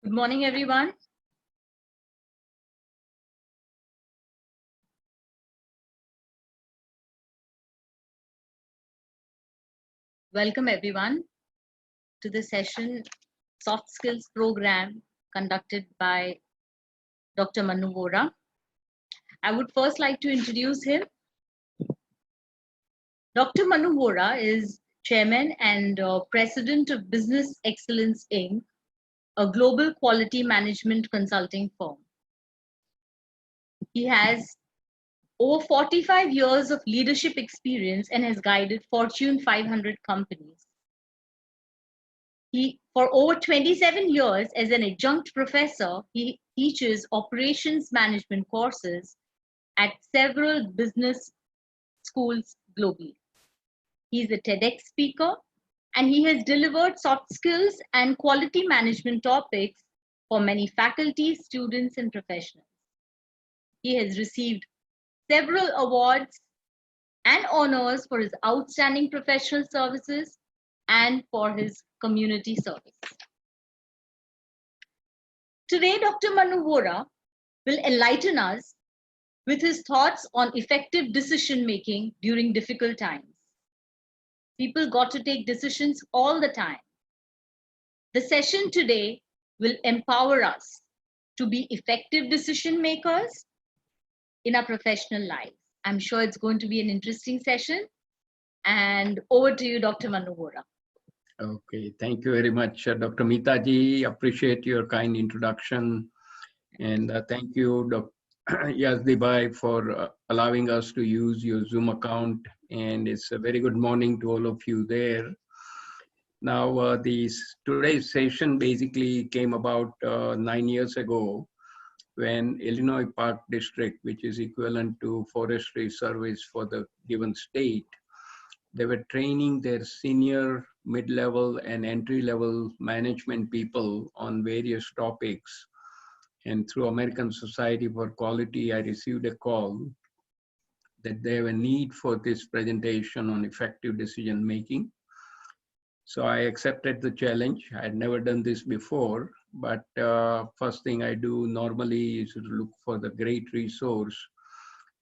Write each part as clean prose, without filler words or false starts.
Good morning, everyone. Welcome, everyone, to the session Soft Skills Program conducted by Dr. Manu Vora. I would first like to introduce him. Dr. Manu Vora is Chairman and President of Business Excellence Inc., a global quality management consulting firm. He has over 45 years of leadership experience and has guided Fortune 500 companies. For over 27 years as an adjunct professor, he teaches operations management courses at several business schools globally. He's a TEDx speaker, and he has delivered soft skills and quality management topics for many faculty, students, and professionals. He has received several awards and honors for his outstanding professional services and for his community service. Today, Dr. Manu Vora will enlighten us with his thoughts on effective decision-making during difficult times. People got to take decisions all the time. The session today will empower us to be effective decision makers in our professional lives. I'm sure it's going to be an interesting session. And over to you, Dr. Manu Vora. Okay, thank you very much, Dr. Mitaji. Appreciate your kind introduction. And thank you, Dr. Yazdibai, for allowing us to use your Zoom account. And it's a very good morning to all of you there. Now, today's session basically came about 9 years ago when Illinois Park District, which is equivalent to Forestry Service for the given state, they were training their senior, mid-level, and entry-level management people on various topics. And through American Society for Quality, I received a call that they have a need for this presentation on effective decision-making. So I accepted the challenge. I had never done this before, but first thing I do normally is to look for the great resource,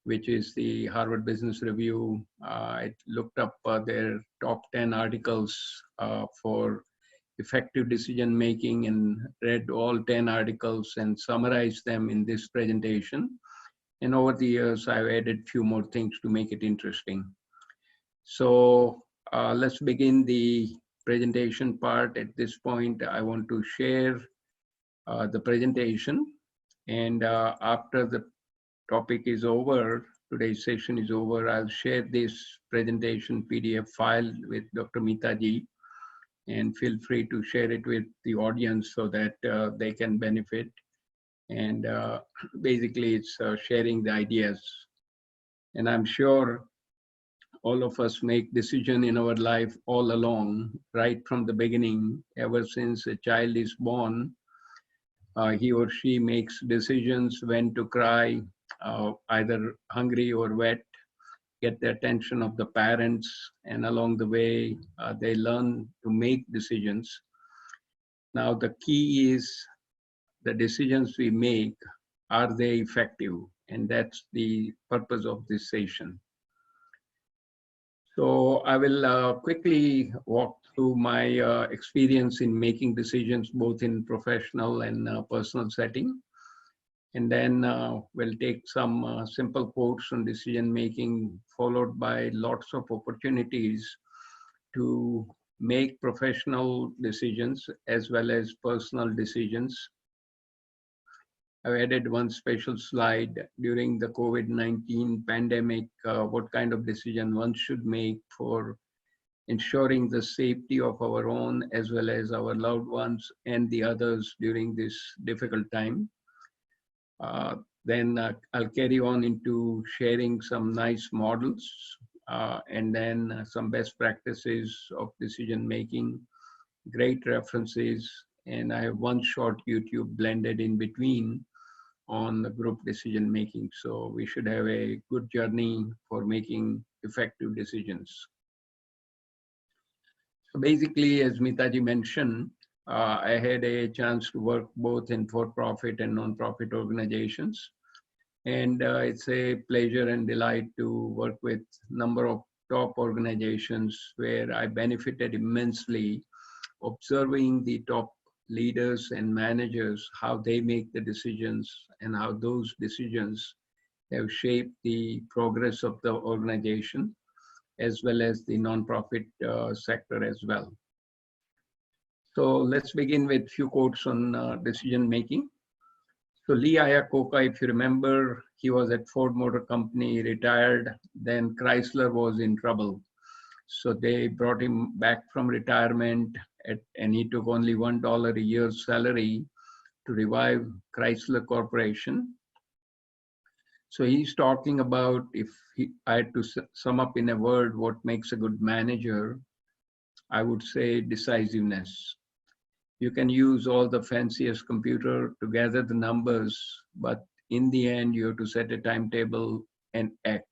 which is the Harvard Business Review. I looked up their top 10 articles for effective decision making and read all 10 articles and summarized them in this presentation. And over the years, I've added a few more things to make it interesting. So let's begin the presentation part. At this point, I want to share the presentation. And after the topic is over, today's session is over, I'll share this presentation PDF file with Dr. Mitaji, and feel free to share it with the audience so that they can benefit. And basically it's sharing the ideas. And I'm sure all of us make decisions in our life all along, right from the beginning. Ever since a child is born, he or she makes decisions when to cry, either hungry or wet, get the attention of the parents, and along the way, they learn to make decisions. Now, the key is the decisions we make, are they effective? And that's the purpose of this session. So I will quickly walk through my experience in making decisions, both in professional and personal setting. And then we'll take some simple quotes on decision making, followed by lots of opportunities to make professional decisions as well as personal decisions. I've added one special slide during the COVID-19 pandemic, what kind of decision one should make for ensuring the safety of our own as well as our loved ones and the others during this difficult time. Then I'll carry on into sharing some nice models and then some best practices of decision making, great references, and I have one short YouTube blended in between on the group decision making. So we should have a good journey for making effective decisions. So basically, as Mitaji mentioned, I had a chance to work both in for-profit and non-profit organizations. And it's a pleasure and delight to work with a number of top organizations where I benefited immensely observing the top leaders and managers, how they make the decisions and how those decisions have shaped the progress of the organization as well as the nonprofit sector as well. So let's begin with a few quotes on decision making. So Lee Iacocca, if you remember, he was at Ford Motor Company, retired, then Chrysler was in trouble. So they brought him back from retirement and he took only $1 a year salary to revive Chrysler Corporation. So he's talking about, if I had to sum up in a word what makes a good manager, I would say decisiveness. You can use all the fanciest computer to gather the numbers, but in the end, you have to set a timetable and act.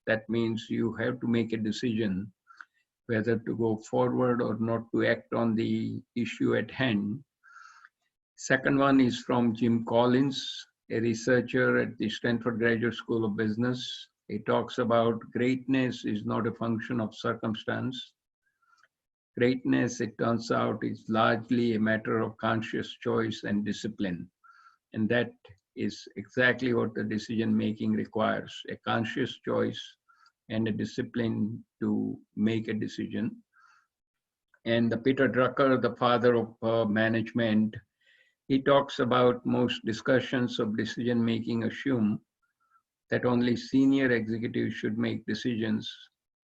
That means you have to make a decision whether to go forward or not to act on the issue at hand. Second one is from Jim Collins, a researcher at the Stanford Graduate School of Business. He talks about greatness is not a function of circumstance. Greatness, it turns out, is largely a matter of conscious choice and discipline. And that is exactly what the decision making requires, a conscious choice and a discipline to make a decision. And the Peter Drucker, the father of management, he talks about most discussions of decision making assume that only senior executives should make decisions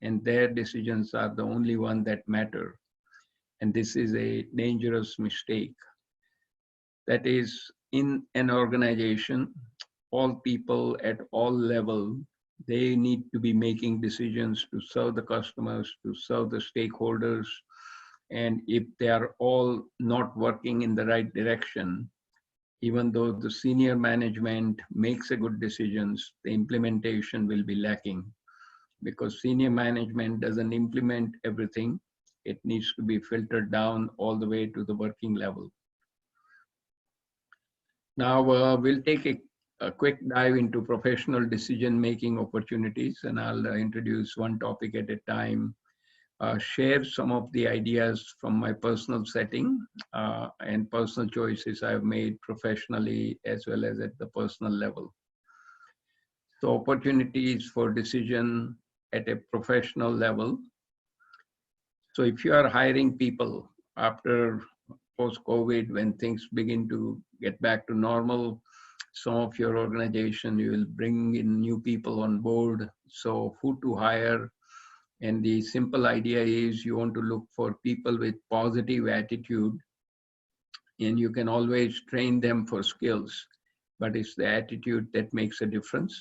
and their decisions are the only one that matter. And this is a dangerous mistake. That is, in an organization, all people at all levels, they need to be making decisions to serve the customers, to serve the stakeholders. And if they are all not working in the right direction, even though the senior management makes a good decisions, the implementation will be lacking because senior management doesn't implement everything. It needs to be filtered down all the way to the working level. Now we'll take a quick dive into professional decision-making opportunities, and I'll introduce one topic at a time, share some of the ideas from my personal setting and personal choices I've made professionally as well as at the personal level. So opportunities for decision at a professional level. So if you are hiring people after post-COVID, when things begin to get back to normal, some of your organization, you will bring in new people on board. So who to hire? And the simple idea is you want to look for people with positive attitude and you can always train them for skills, but it's the attitude that makes a difference.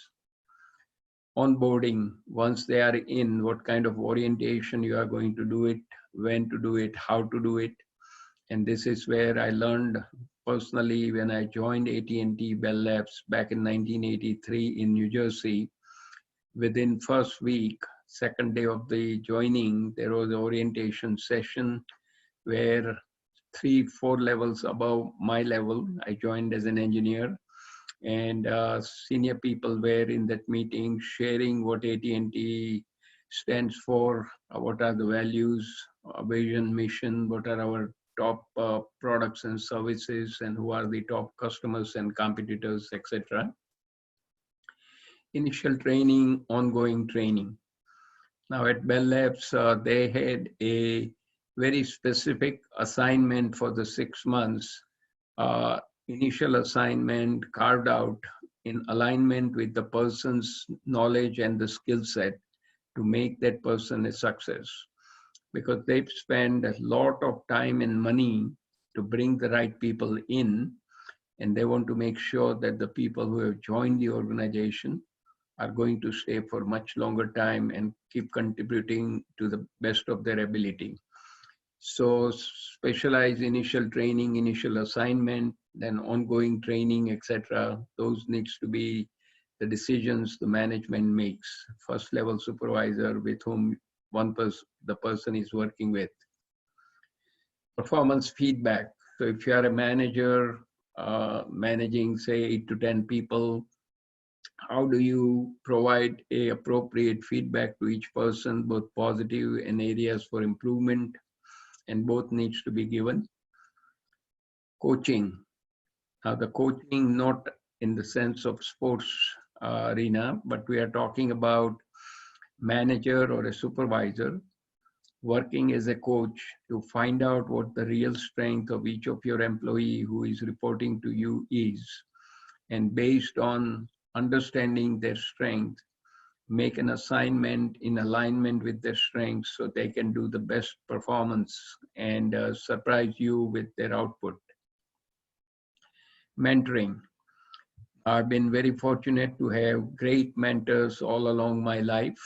Onboarding, once they are in, what kind of orientation you are going to do it, when to do it, how to do it. And this is where I learned personally when I joined AT&T Bell Labs back in 1983 in New Jersey. Within first week, second day of the joining, there was an orientation session where 3-4 levels above my level, I joined as an engineer, and senior people were in that meeting sharing what AT&T stands for, what are the values, vision, mission, what are our top products and services, and who are the top customers and competitors, etc. Initial training, ongoing training. Now at Bell Labs, they had a very specific assignment for the 6 months, initial assignment carved out in alignment with the person's knowledge and the skill set to make that person a success. Because they've spent a lot of time and money to bring the right people in, and they want to make sure that the people who have joined the organization are going to stay for much longer time and keep contributing to the best of their ability. So specialized initial training, initial assignment, then ongoing training, etc. Those needs to be the decisions the management makes. First level supervisor with whom the person is working with. Performance feedback. So if you are a manager managing, say, 8 to 10 people, how do you provide a appropriate feedback to each person, both positive and areas for improvement, and both needs to be given. Coaching. Now the coaching, not in the sense of sports arena, but we are talking about manager or a supervisor working as a coach to find out what the real strength of each of your employee who is reporting to you is, and based on understanding their strength, make an assignment in alignment with their strengths so they can do the best performance and surprise you with their output. Mentoring. I've been very fortunate to have great mentors all along my life,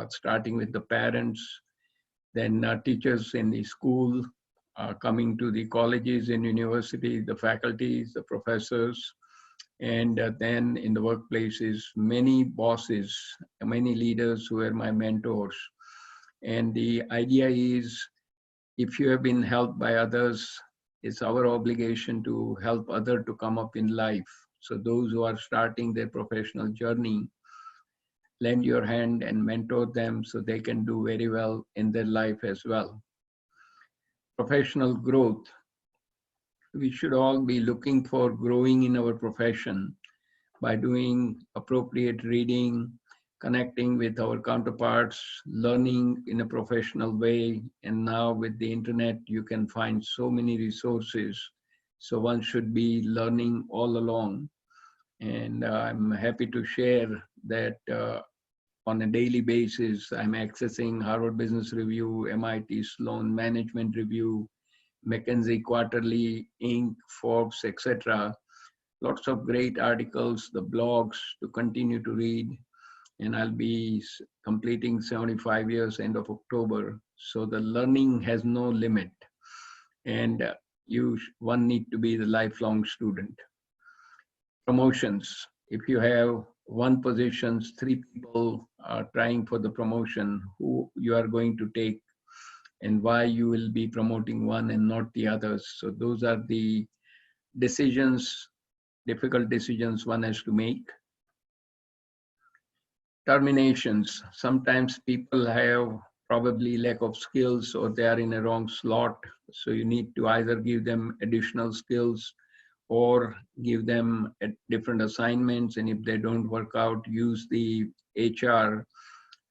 starting with the parents, then teachers in the school, coming to the colleges and universities, the faculties, the professors, and then in the workplaces, many bosses, many leaders who were my mentors. And the idea is, if you have been helped by others, it's our obligation to help others to come up in life. So those who are starting their professional journey, lend your hand and mentor them so they can do very well in their life as well. Professional growth. We should all be looking for growing in our profession by doing appropriate reading, connecting with our counterparts, learning in a professional way. And now with the internet, you can find so many resources. So one should be learning all along. And I'm happy to share that on a daily basis, I'm accessing Harvard Business Review, MIT Sloan Management Review, McKinsey Quarterly, Inc., Forbes, etc. Lots of great articles, the blogs to continue to read. And I'll be completing 75 years end of October. So the learning has no limit. And one need to be the lifelong student. Promotions. If you have one position, 3 people are trying for the promotion, who you are going to take and why you will be promoting one and not the others. So those are the decisions, difficult decisions one has to make. Terminations. Sometimes people have probably lack of skills or they are in a wrong slot. So you need to either give them additional skills or give them different assignments. And if they don't work out, use the HR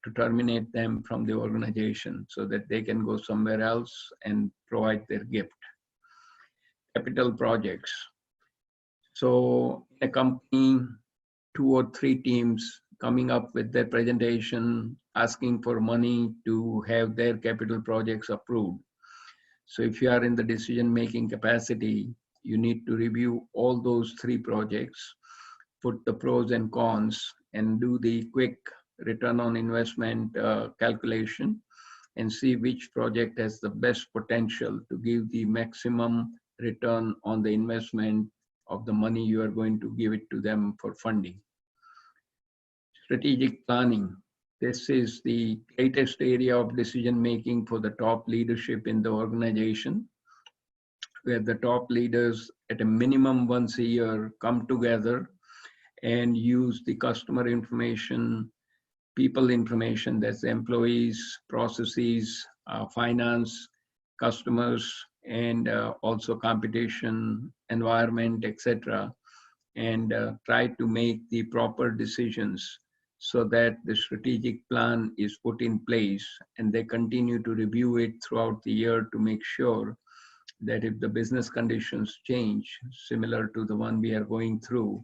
to terminate them from the organization so that they can go somewhere else and provide their gift. Capital projects. So in a company, 2 or 3 teams coming up with their presentation, asking for money to have their capital projects approved. So if you are in the decision-making capacity, you need to review all those 3 projects, put the pros and cons, and do the quick return on investment calculation and see which project has the best potential to give the maximum return on the investment of the money you are going to give it to them for funding. Strategic planning. This is the greatest area of decision making for the top leadership in the organization, where the top leaders at a minimum once a year come together and use the customer information, people information, that's employees, processes, finance, customers, and also competition, environment, etc., and try to make the proper decisions so that the strategic plan is put in place, and they continue to review it throughout the year to make sure that if the business conditions change, similar to the one we are going through,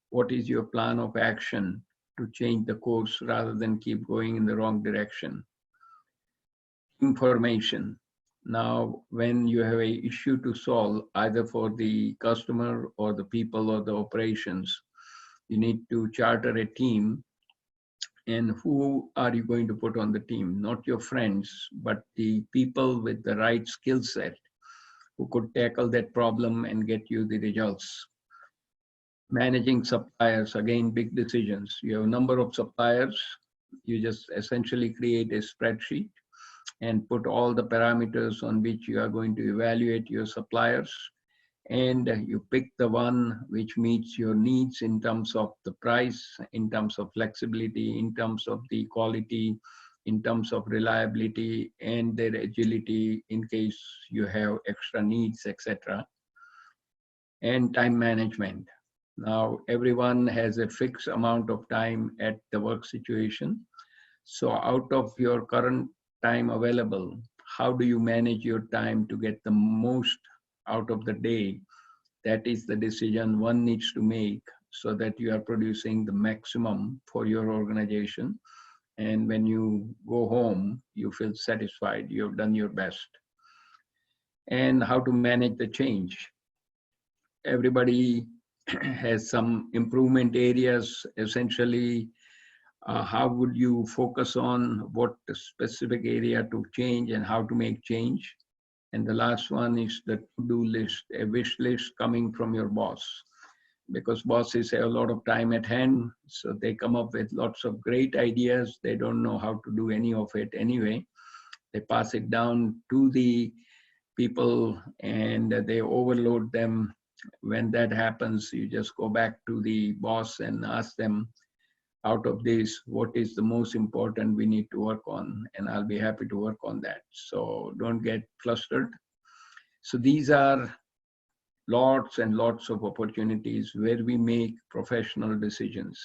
what is your plan of action to change the course rather than keep going in the wrong direction? Information. Now, when you have an issue to solve, either for the customer or the people or the operations, you need to charter a team. And who are you going to put on the team? Not your friends, but the people with the right skill set who could tackle that problem and get you the results. Managing suppliers, again, big decisions. You have a number of suppliers. You just essentially create a spreadsheet and put all the parameters on which you are going to evaluate your suppliers. And you pick the one which meets your needs in terms of the price, in terms of flexibility, in terms of the quality, in terms of reliability, and their agility in case you have extra needs, etc. And time management. Now, everyone has a fixed amount of time at the work situation. So out of your current time available, how do you manage your time to get the most out of the day? That is the decision one needs to make so that you are producing the maximum for your organization. And when you go home, you feel satisfied, you've done your best. And how to manage the change. Everybody has some improvement areas. Essentially, how would you focus on what specific area to change and how to make change? And the last one is the to-do list, a wish list coming from your boss. Because bosses have a lot of time at hand, so they come up with lots of great ideas. They don't know how to do any of it anyway. They pass it down to the people and they overload them. When that happens, you just go back to the boss and ask them, out of this, what is the most important we need to work on? And I'll be happy to work on that. So don't get flustered. So these are lots and lots of opportunities where we make professional decisions.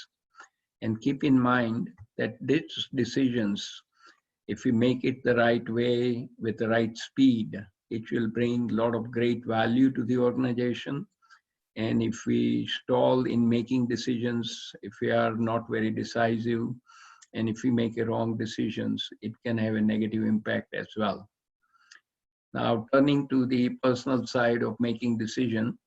And keep in mind that these decisions, if we make it the right way with the right speed, it will bring a lot of great value to the organization. And if we stall in making decisions, if we are not very decisive, and if we make a wrong decisions, it can have a negative impact as well. Now, turning to the personal side of making decision,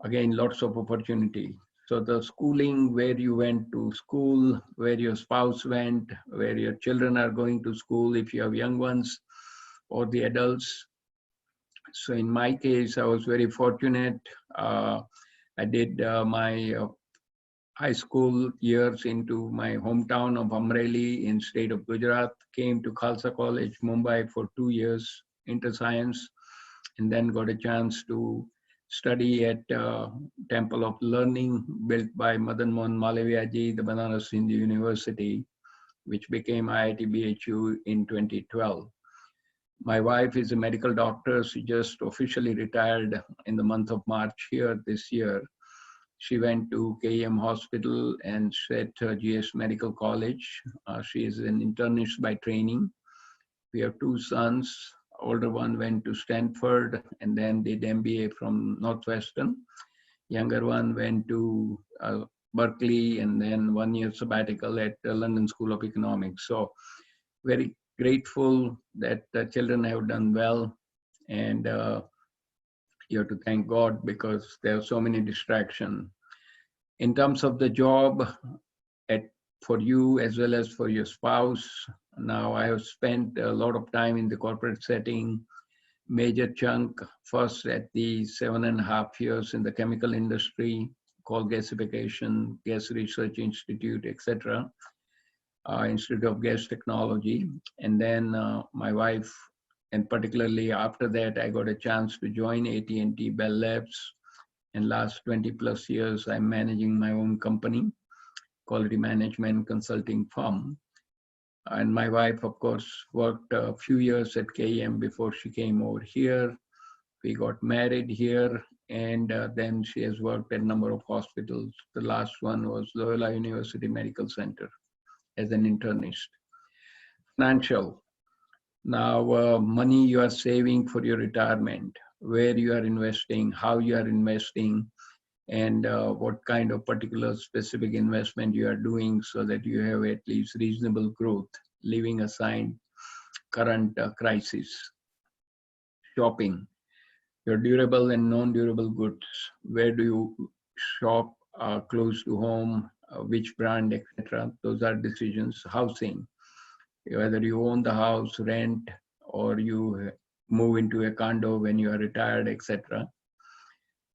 again, lots of opportunity. So the schooling, where you went to school, where your spouse went, where your children are going to school, if you have young ones, or the adults. So in my case, I was very fortunate. I did my high school years into my hometown of Amreli in state of Gujarat, came to Khalsa College, Mumbai for 2 years, inter-science, and then got a chance to study at Temple of Learning built by Madan Mohan Malviya ji, the Banaras Hindu University, which became IIT BHU in 2012. My wife is a medical doctor. She just officially retired in the month of March here this year. She went to KEM Hospital and set her GS Medical College. She is an internist by training. We have 2 sons. Older one went to Stanford and then did MBA from Northwestern. Younger one went to Berkeley and then 1 year sabbatical at the London School of Economics. So very grateful that the children have done well, and you have to thank God because there are so many distractions. In terms of the job, for you as well as for your spouse, now I have spent a lot of time in the corporate setting, major chunk first at the 7.5 years in the chemical industry, coal gasification, Gas Research Institute, etc. Institute of Gas Technology. And then my wife, and particularly after that, I got a chance to join AT&T Bell Labs. And last 20 plus years, I'm managing my own company, quality management consulting firm. And my wife, of course, worked a few years at KEM before she came over here. We got married here, and then she has worked at a number of hospitals. The last one was Loyola University Medical Center as an internist. Financial. Now, money you are saving for your retirement, where you are investing, how you are investing, and what kind of particular specific investment you are doing so that you have at least reasonable growth, leaving aside current crisis. Shopping, your durable and non-durable goods, where do you shop close to home, which brand, etc. Those are decisions. Housing, whether you own the house, rent, or you move into a condo when you are retired, etc.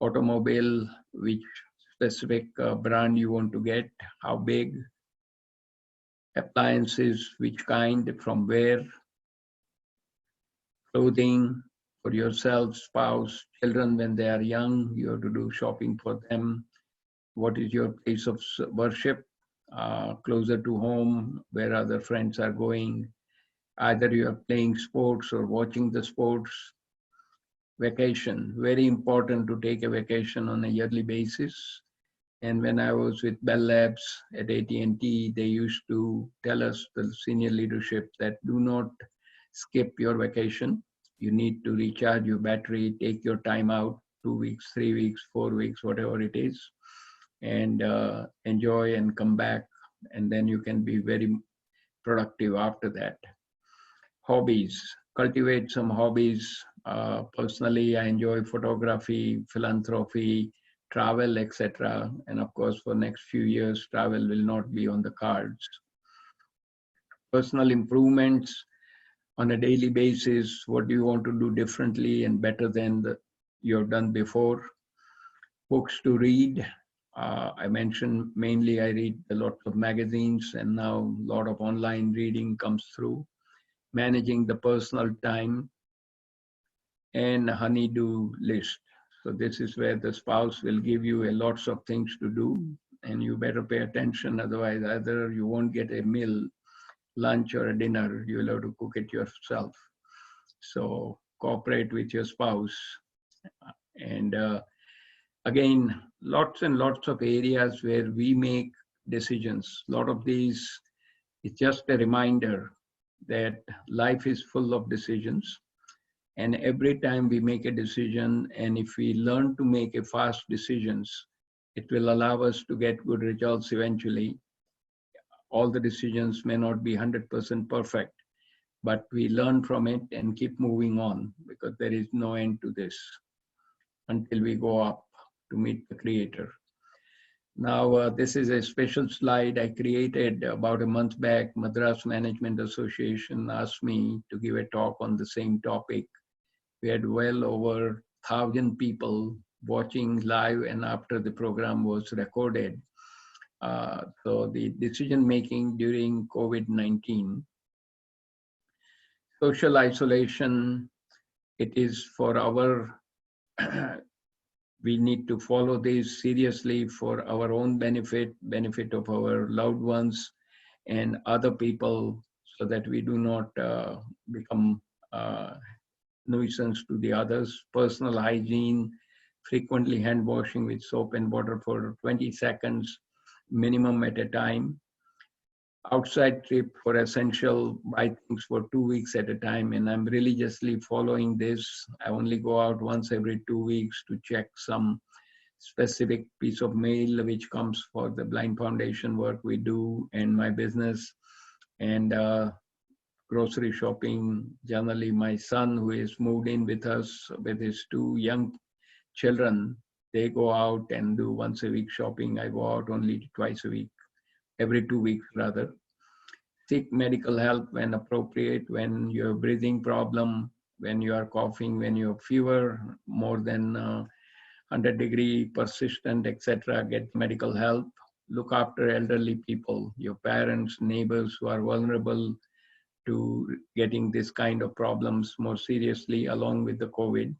Automobile, which specific brand you want to get, how big. Appliances, which kind, from where. clothing for yourself, spouse, children when they are young, you have to do shopping for them. What is your place of worship? Closer to home, where other friends are going. Either you are playing sports or watching the sports. Vacation, very important to take a vacation on a yearly basis. And when I was with Bell Labs at AT&T, they used to tell us, the senior leadership, that do not skip your vacation. You need to recharge your battery, take your time out, 2 weeks, 3 weeks, 4 weeks, whatever it is, and enjoy and come back. And then you can be very productive after that. Hobbies, cultivate some hobbies. Personally, I enjoy photography, philanthropy, travel, etc. And of course, for next few years, travel will not be on the cards. Personal improvements on a daily basis. What do you want to do differently and better than you've done before? Books to read. I mentioned mainly I read a lot of magazines, and now a lot of online reading comes through. Managing the personal time, and honeydew list. So this is where the spouse will give you a lots of things to do, and you better pay attention. Otherwise, either you won't get a meal, lunch or a dinner. You'll have to cook it yourself. So cooperate with your spouse. And again, lots and lots of areas where we make decisions. A lot of these, it's just a reminder that life is full of decisions. And every time we make a decision, and if we learn to make a fast decisions, it will allow us to get good results eventually. All the decisions may not be 100% perfect, but we learn from it and keep moving on, because there is no end to this until we go up to meet the Creator. Now, this is a special slide I created about a month back. Madras Management Association asked me to give a talk on the same topic. We had well over 1,000 people watching live and after the program was recorded. So the decision making during COVID-19, social isolation, it is for our, we need to follow this seriously for our own benefit, benefit of our loved ones and other people, so that we do not become nuisance to the others. Personal hygiene, frequently hand washing with soap and water for 20 seconds minimum at a time. Outside trip for essential, buy things for 2 weeks at a time, and I'm religiously following this. I only go out once every 2 weeks to check some specific piece of mail which comes for the Blind Foundation work we do and my business. And grocery shopping. Generally, my son, who is moved in with us with his 2 young children, they go out and do once a week shopping. I go out only twice a week, every 2 weeks rather. Seek medical help when appropriate, when you have breathing problem, when you are coughing, when you have fever, more than 100-degree, persistent, etc. Get medical help. Look after elderly people, your parents, neighbors who are vulnerable to getting this kind of problems more seriously along with the COVID.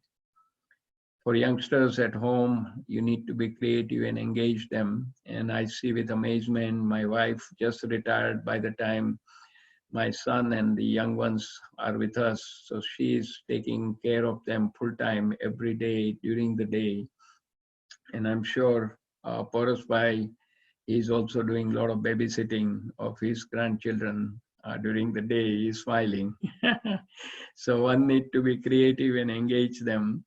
For youngsters at home, you need to be creative and engage them. And I see with amazement, my wife just retired by the time my son and the young ones are with us. So she is taking care of them full time every day during the day. And I'm sure Paras Bhai is also doing a lot of babysitting of his grandchildren during the day. He's smiling. So one need to be creative and engage them.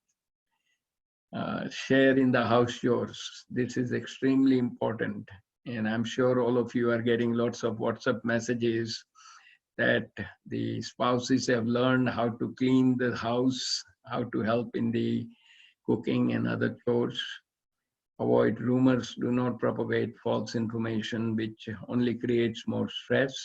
Share in the house chores. This is extremely important. And I'm sure all of you are getting lots of WhatsApp messages that the spouses have learned how to clean the house, how to help in the cooking and other chores. Avoid rumors, do not propagate false information, which only creates more stress.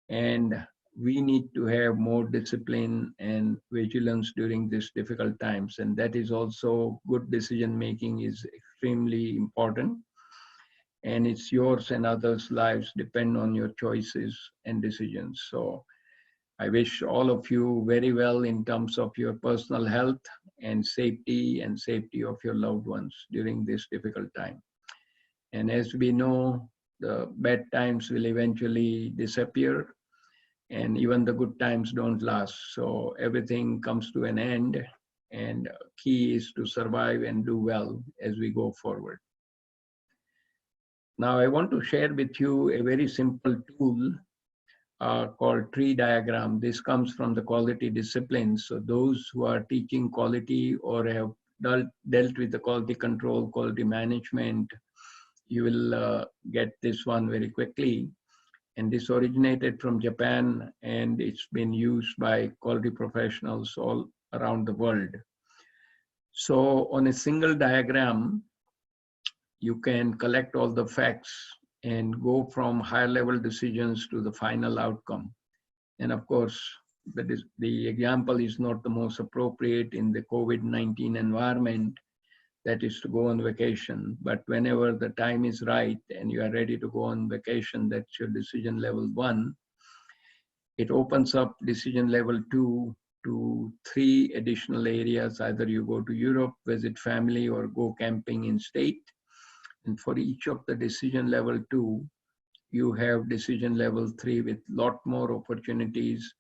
And we need to have more discipline and vigilance during these difficult times. And that is also good decision making is extremely important. And it's yours and others' lives depend on your choices and decisions. So I wish all of you very well in terms of your personal health and safety of your loved ones during this difficult time. And as we know, the bad times will eventually disappear, and even the good times don't last. So everything comes to an end, and key is to survive and do well as we go forward. Now, I want to share with you a very simple tool called tree diagram. This comes from the quality disciplines. So those who are teaching quality or have dealt with the quality control, quality management, you will get this one very quickly. And this originated from Japan, and it's been used by quality professionals all around the world. So on a single diagram, you can collect all the facts and go from higher level decisions to the final outcome. And of course, the example is not the most appropriate in the COVID-19 environment, that is to go on vacation. But whenever the time is right and you are ready to go on vacation, that's your decision level 1. It opens up decision level 2 to 3 additional areas. Either you go to Europe, visit family, or go camping in state. And for each of the decision level 2, you have decision level 3 with lot more opportunities.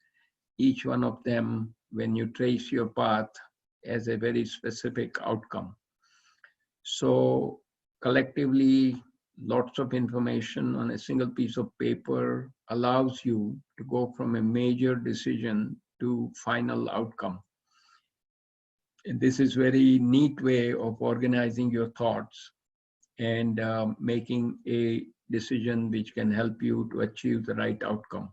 Each one of them, when you trace your path, has a very specific outcome. So collectively, lots of information on a single piece of paper allows you to go from a major decision to final outcome. And this is very neat way of organizing your thoughts and making a decision which can help you to achieve the right outcome.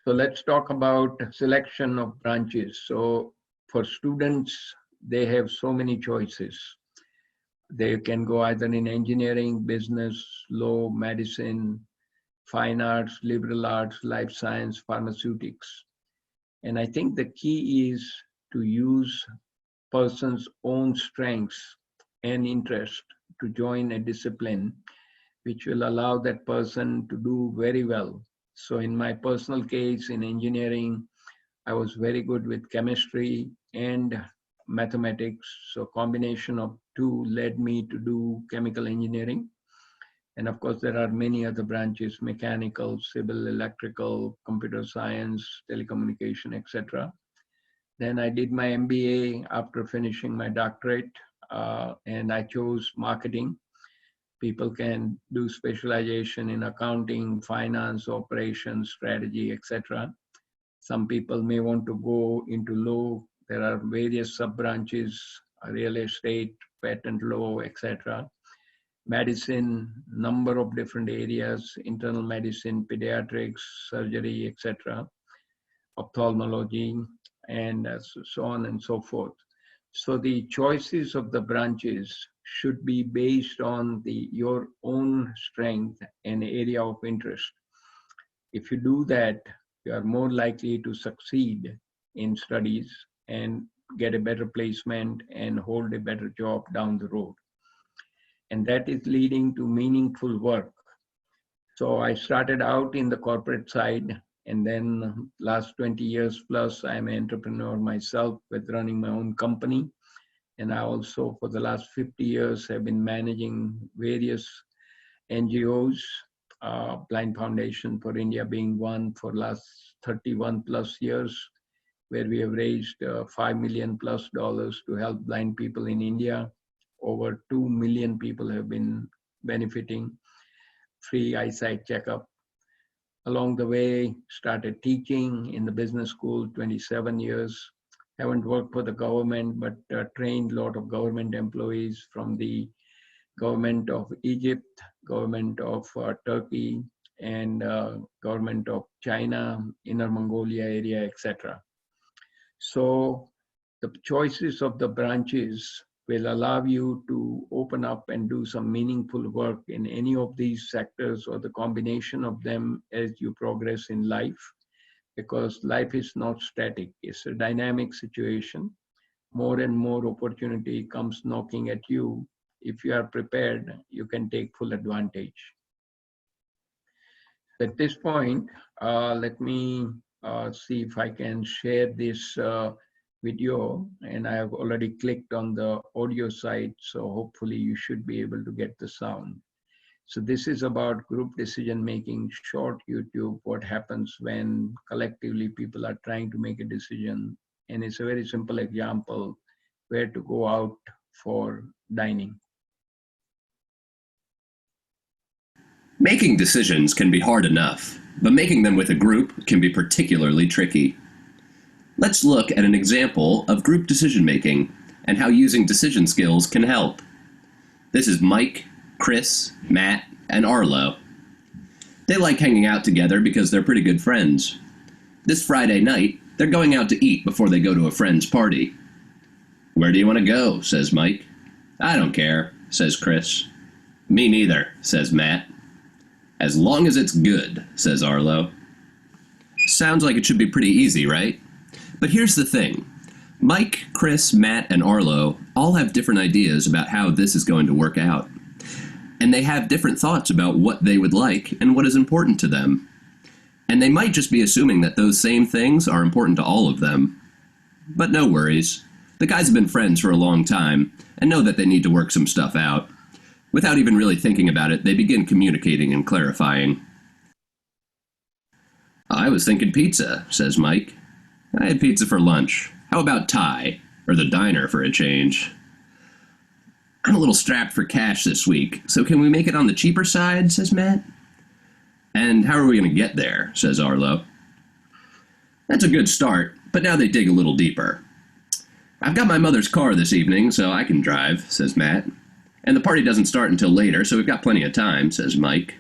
So let's talk about selection of branches. So for students, they have so many choices. They can go either in engineering, business, law, medicine, fine arts, liberal arts, life science, pharmaceutics. And I think the key is to use person's own strengths and interest to join a discipline which will allow that person to do very well. So in my personal case, in engineering, I was very good with chemistry and mathematics. So combination of two led me to do chemical engineering. And of course, there are many other branches: mechanical, civil, electrical, computer science, telecommunication, etc. Then I did my MBA after finishing my doctorate, and I chose marketing. People can do specialization in accounting, finance, operations, strategy, etc. Some people may want to go into law. There are various sub-branches, real estate, patent law, etc. Medicine, number of different areas: internal medicine, pediatrics, surgery, etc., ophthalmology, and so on and so forth. So the choices of the branches should be based on your own strength and area of interest. If you do that, you are more likely to succeed in studies and get a better placement and hold a better job down the road. And that is leading to meaningful work. So I started out in the corporate side, and then last 20 years plus, I'm an entrepreneur myself with running my own company. And I also, for the last 50 years, have been managing various NGOs, Blind Foundation for India being one for last 31 plus years, where we have raised $5 million plus to help blind people in India. Over 2 million people have been benefiting. Free eyesight checkup. Along the way, started teaching in the business school, 27 years. Haven't worked for the government, but trained a lot of government employees from the government of Egypt, government of Turkey, and government of China, Inner Mongolia area, etc. So the choices of the branches will allow you to open up and do some meaningful work in any of these sectors or the combination of them as you progress in life, because life is not static. It's a dynamic situation. More and more opportunity comes knocking at you. If you are prepared, you can take full advantage. At this point, let me see if I can share this video, and I have already clicked on the audio side, so hopefully you should be able to get the sound. So this is about group decision making, short YouTube, what happens when collectively people are trying to make a decision. And it's a very simple example where to go out for dining. Making decisions can be hard enough, but making them with a group can be particularly tricky. Let's look at an example of group decision making and how using decision skills can help. This is Mike, Chris, Matt, and Arlo. They like hanging out together because they're pretty good friends. This Friday night, they're going out to eat before they go to a friend's party. "Where do you want to go?" says Mike. "I don't care," says Chris. "Me neither," says Matt. "As long as it's good," says Arlo. Sounds like it should be pretty easy, right? But here's the thing. Mike, Chris, Matt, and Arlo all have different ideas about how this is going to work out. And they have different thoughts about what they would like and what is important to them. And they might just be assuming that those same things are important to all of them. But no worries. The guys have been friends for a long time and know that they need to work some stuff out. Without even really thinking about it, they begin communicating and clarifying. "I was thinking pizza," says Mike. "I had pizza for lunch. How about Thai? Or the diner for a change?" "I'm a little strapped for cash this week, so can we make it on the cheaper side?" says Matt. "And how are we going to get there?" says Arlo. That's a good start, but now they dig a little deeper. "I've got my mother's car this evening, so I can drive," says Matt. "And the party doesn't start until later, so we've got plenty of time," says Mike.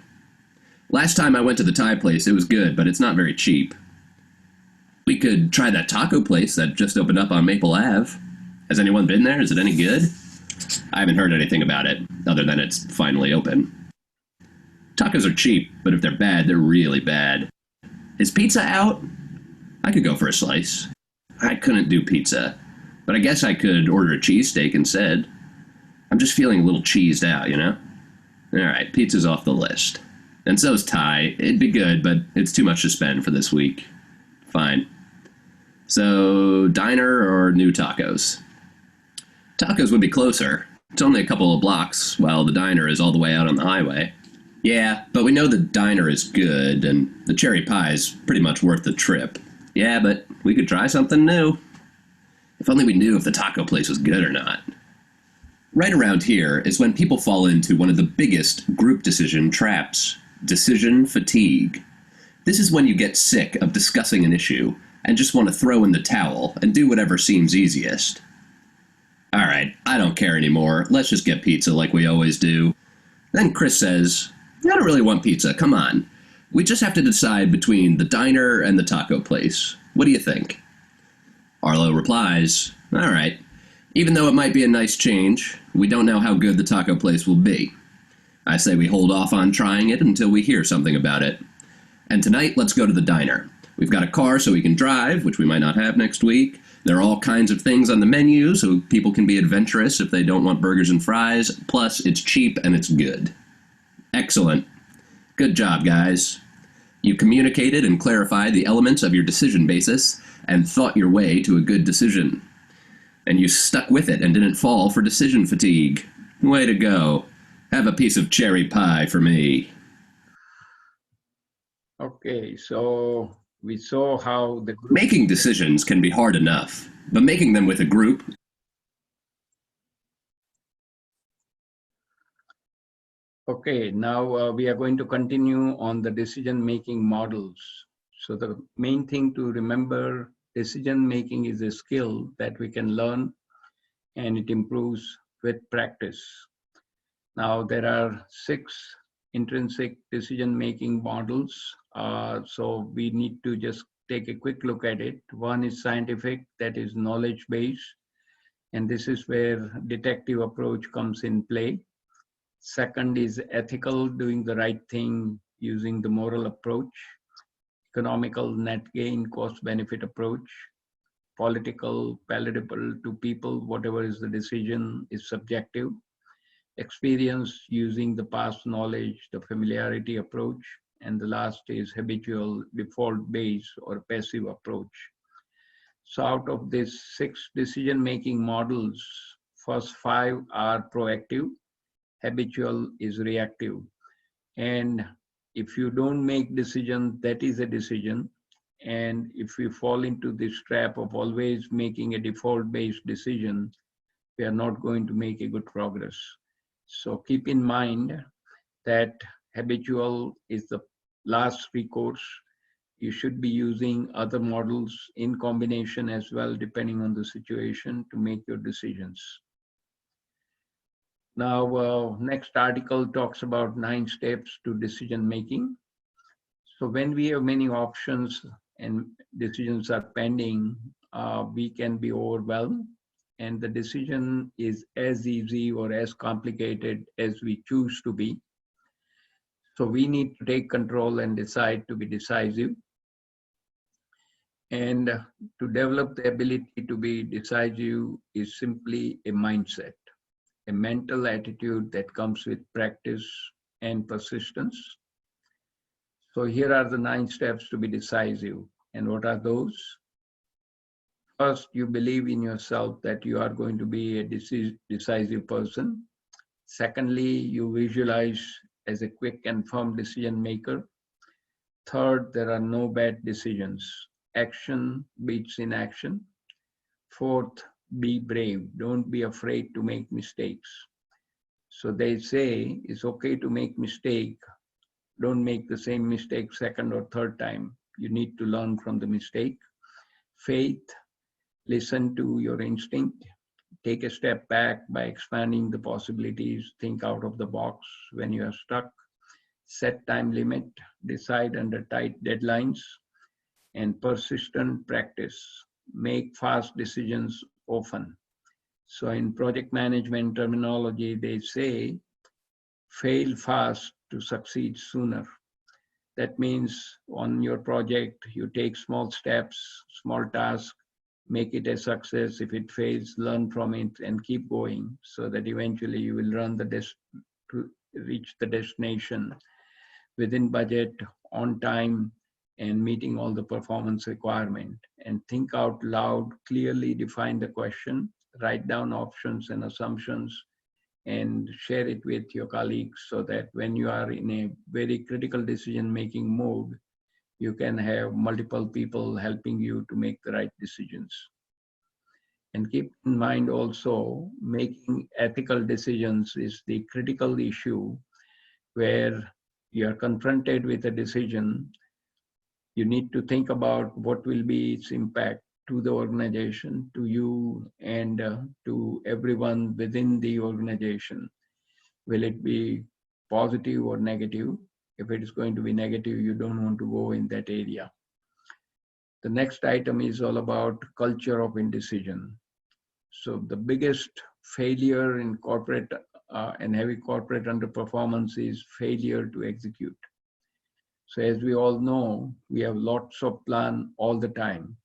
"Last time I went to the Thai place, it was good, but it's not very cheap." "We could try that taco place that just opened up on Maple Ave. Has anyone been there? Is it any good?" "I haven't heard anything about it, other than it's finally open." "Tacos are cheap, but if they're bad, they're really bad. Is pizza out?" "I could go for a slice." "I couldn't do pizza, but I guess I could order a cheesesteak instead. I'm just feeling a little cheesed out, you know?" "All right, pizza's off the list. And so's Thai. It'd be good, but it's too much to spend for this week." "Fine. So, diner or new tacos?" "Tacos would be closer. It's only a couple of blocks, while the diner is all the way out on the highway." "Yeah, but we know the diner is good, and the cherry pie is pretty much worth the trip." "Yeah, but we could try something new." If only we knew if the taco place was good or not. Right around here is when people fall into one of the biggest group decision traps: decision fatigue. This is when you get sick of discussing an issue and just want to throw in the towel and do whatever seems easiest. "All right, I don't care anymore. Let's just get pizza like we always do." Then Chris says, "I don't really want pizza. Come on. We just have to decide between the diner and the taco place. What do you think?" Arlo replies, "All right. Even though it might be a nice change, we don't know how good the taco place will be. I say we hold off on trying it until we hear something about it. And tonight, let's go to the diner. We've got a car so we can drive, which we might not have next week. There are all kinds of things on the menu so people can be adventurous if they don't want burgers and fries. Plus, it's cheap and it's good." Excellent. Good job, guys. You communicated and clarified the elements of your decision basis and thought your way to a good decision. And you stuck with it and didn't fall for decision fatigue. Way to go. Have a piece of cherry pie for me. Okay, so we saw how the group... Making decisions can be hard enough, but making them with a group... Okay, now we are going to continue on the decision-making models. So the main thing to remember, decision-making is a skill that we can learn, and it improves with practice. Now there are 6 intrinsic decision-making models. So we need to just take a quick look at it. One is scientific, that is knowledge-based, and this is where detective approach comes in play. Second is ethical, doing the right thing using the moral approach. Economical, net gain, cost benefit approach. Political, palatable to people, whatever is the decision is subjective. Experience, using the past knowledge, the familiarity approach. and the last is habitual, default-based, or passive approach. So out of these 6 decision-making models, first 5 are proactive, habitual is reactive. And if you don't make decision, that is a decision. And if we fall into this trap of always making a default-based decision, we are not going to make a good progress. So keep in mind that habitual is the last recourse. You should be using other models in combination as well, depending on the situation, to make your decisions. Now, next article talks about 9 steps to decision making. So when we have many options and decisions are pending, we can be overwhelmed, and the decision is as easy or as complicated as we choose to be. So we need to take control and decide to be decisive. And to develop the ability to be decisive is simply a mindset, a mental attitude that comes with practice and persistence. So here are the 9 steps to be decisive. And what are those? First, you believe in yourself that you are going to be a decisive person. Secondly, you visualize as a quick and firm decision maker. Third, there are no bad decisions. Action beats inaction. Fourth, be brave. Don't be afraid to make mistakes. So they say it's okay to make mistake. Don't make the same mistake second or third time. You need to learn from the mistake. Faith, listen to your instinct. Take a step back by expanding the possibilities. Think out of the box when you are stuck. Set time limit. Decide under tight deadlines. And persistent practice. Make fast decisions often. So in project management terminology, they say, fail fast to succeed sooner. That means on your project, you take small steps, small tasks, make it a success. If it fails, learn from it and keep going so that eventually you will reach the destination within budget, on time, and meeting all the performance requirement. And think out loud, clearly define the question, write down options and assumptions, and share it with your colleagues so that when you are in a very critical decision-making mode, you can have multiple people helping you to make the right decisions. And keep in mind also, making ethical decisions is the critical issue where you are confronted with a decision. You need to think about what will be its impact to the organization, to you, and to everyone within the organization. Will it be positive or negative? If it is going to be negative, you don't want to go in that area. The next item is all about culture of indecision. So the biggest failure in corporate and heavy corporate underperformance is failure to execute. So as we all know, we have lots of plan all the time.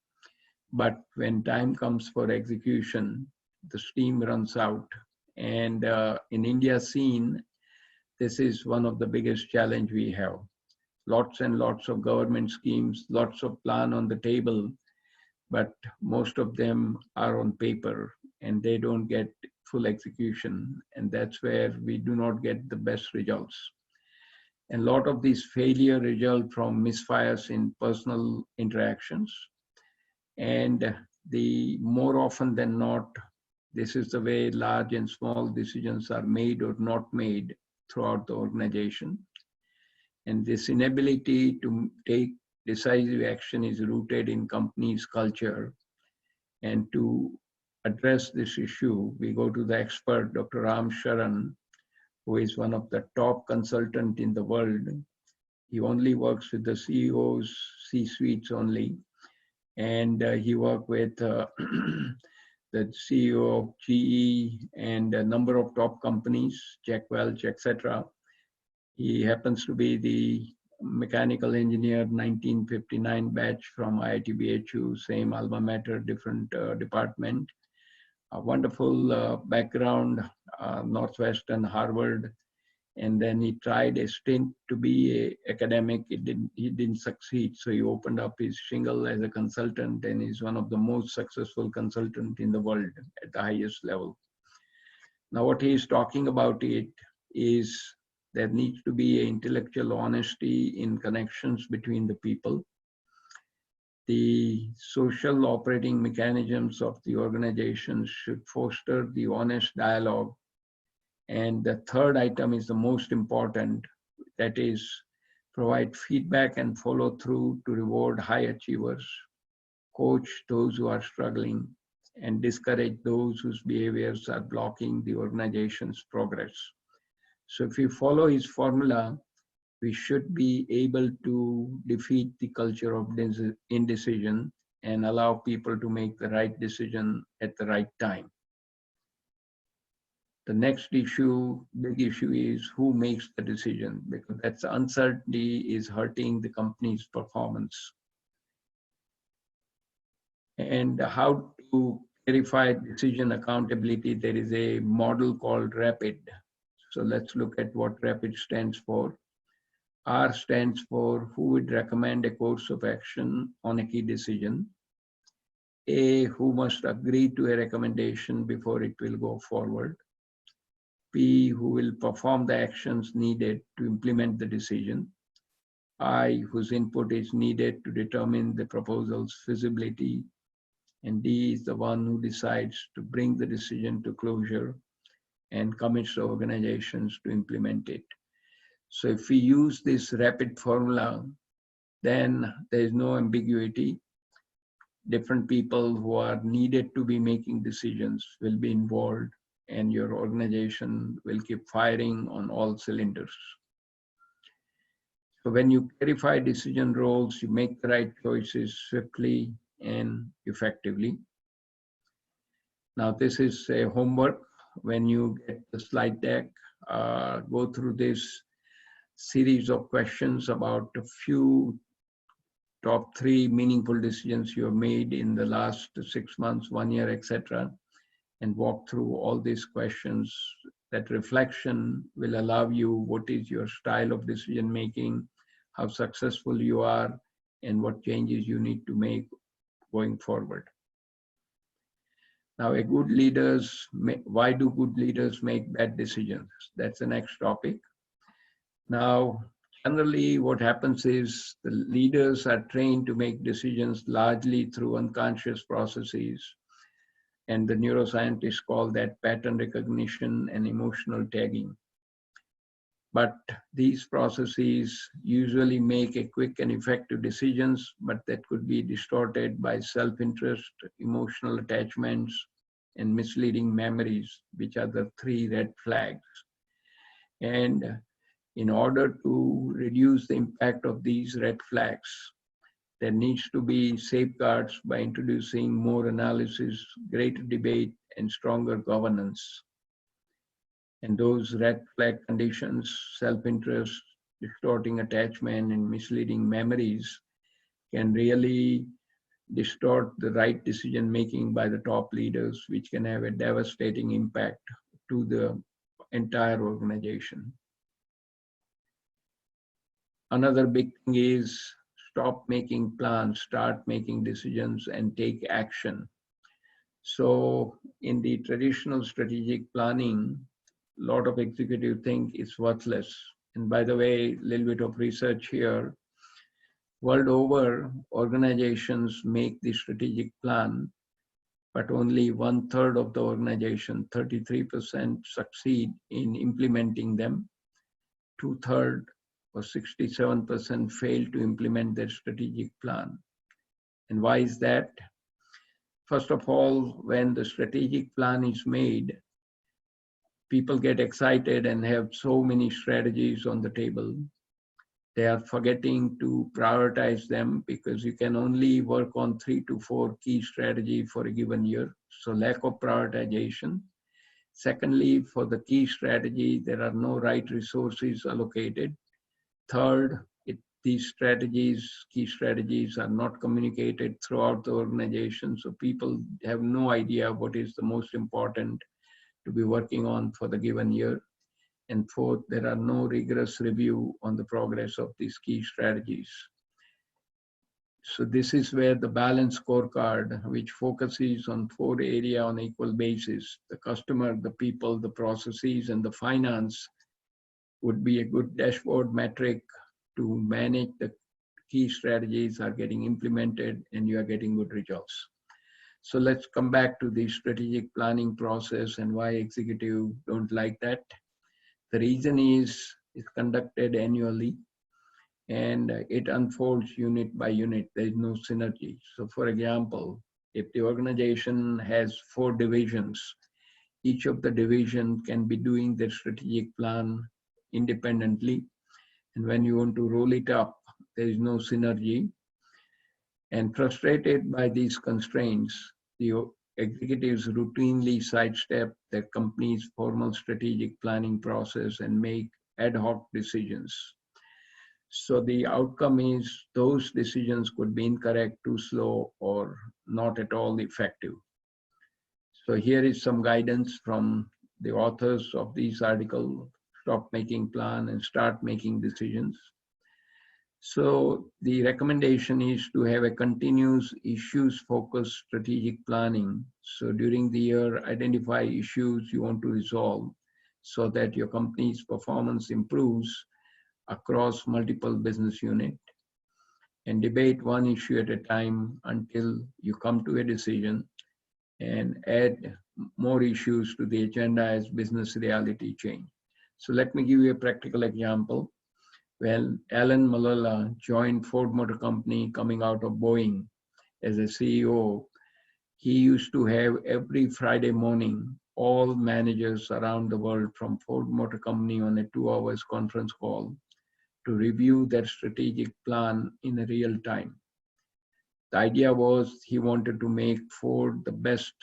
But when time comes for execution, the steam runs out. And in India scene, this is one of the biggest challenge we have. Lots and lots of government schemes, lots of plan on the table, but most of them are on paper and they don't get full execution. And that's where we do not get the best results. And a lot of these failure result from misfires in personal interactions. And the more often than not, this is the way large and small decisions are made or not made throughout the organization. And this inability to take decisive action is rooted in companies' culture. And to address this issue, we go to the expert, Dr. Ram Sharan, who is one of the top consultants in the world. He only works with the CEOs, C-suites only. And he worked with the CEO of GE and a number of top companies, Jack Welch, etc. He happens to be the mechanical engineer 1959 batch from IIT BHU, same alma mater, different department. A wonderful background, Northwestern, Harvard. And then he tried a stint to be a academic. He didn't succeed. So he opened up his shingle as a consultant, and is one of the most successful consultants in the world at the highest level. Now, what he is talking about it is there needs to be intellectual honesty in connections between the people. The social operating mechanisms of the organizations should foster the honest dialogue. And the third item is the most important, that is, provide feedback and follow through to reward high achievers, coach those who are struggling, and discourage those whose behaviors are blocking the organization's progress. So if we follow his formula, we should be able to defeat the culture of indecision and allow people to make the right decision at the right time. The next issue, big issue, is who makes the decision, because that's uncertainty is hurting the company's performance. And how to verify decision accountability, there is a model called RAPID. So let's look at what RAPID stands for. R stands for who would recommend a course of action on a key decision. A, who must agree to a recommendation before it will go forward. P, who will perform the actions needed to implement the decision. I, whose input is needed to determine the proposal's feasibility. And D is the one who decides to bring the decision to closure and commits the organizations to implement it. So if we use this RAPID formula, then there is no ambiguity. Different people who are needed to be making decisions will be involved, and your organization will keep firing on all cylinders. So when you clarify decision roles, you make the right choices swiftly and effectively. Now, this is a homework. When you get the slide deck, go through this series of questions about a few top 3 meaningful decisions you have made in the last 6 months, 1 year, etc., and walk through all these questions. That reflection will allow you what is your style of decision making, how successful you are, and what changes you need to make going forward. Now, why do good leaders make bad decisions? That's the next topic. Now, generally what happens is the leaders are trained to make decisions largely through unconscious processes, and the neuroscientists call that pattern recognition and emotional tagging. But these processes usually make a quick and effective decisions, but that could be distorted by self-interest, emotional attachments, and misleading memories, which are the 3 red flags. And in order to reduce the impact of these red flags, there needs to be safeguards by introducing more analysis, greater debate, and stronger governance. And those red flag conditions, self-interest, distorting attachment, and misleading memories can really distort the right decision-making by the top leaders, which can have a devastating impact to the entire organization. Another big thing is stop making plans, start making decisions, and take action. So in the traditional strategic planning, a lot of executives think it's worthless. And by the way, a little bit of research here. World over, organizations make the strategic plan, but only 1/3 of the organization, 33%, succeed in implementing them. 2/3 or 67% fail to implement their strategic plan. And why is that? First of all, when the strategic plan is made, people get excited and have so many strategies on the table. They are forgetting to prioritize them because you can only work on 3 to 4 key strategies for a given year. So lack of prioritization. Secondly, for the key strategy, there are no right resources allocated. Third, these key strategies are not communicated throughout the organization. So people have no idea what is the most important to be working on for the given year. And fourth, there are no rigorous review on the progress of these key strategies. So this is where the balanced scorecard, which focuses on 4 areas on equal basis, the customer, the people, the processes, and the finance, would be a good dashboard metric to manage the key strategies are getting implemented and you are getting good results. So let's come back to the strategic planning process and why executives don't like that. The reason is it's conducted annually and it unfolds unit by unit. There is no synergy. So for example, if the organization has 4 divisions, each of the division can be doing their strategic plan independently. And when you want to roll it up, there is no synergy. And frustrated by these constraints, the executives routinely sidestep their company's formal strategic planning process and make ad hoc decisions. So the outcome is those decisions could be incorrect, too slow, or not at all effective. So here is some guidance from the authors of these articles: stop making plan and start making decisions. So the recommendation is to have a continuous issues-focused strategic planning. So during the year, identify issues you want to resolve so that your company's performance improves across multiple business units, and debate one issue at a time until you come to a decision, and add more issues to the agenda as business reality change. So let me give you a practical example. When Alan Malala joined Ford Motor Company coming out of Boeing as a CEO, he used to have every Friday morning all managers around the world from Ford Motor Company on a 2 hours conference call to review their strategic plan in real time. The idea was he wanted to make Ford the best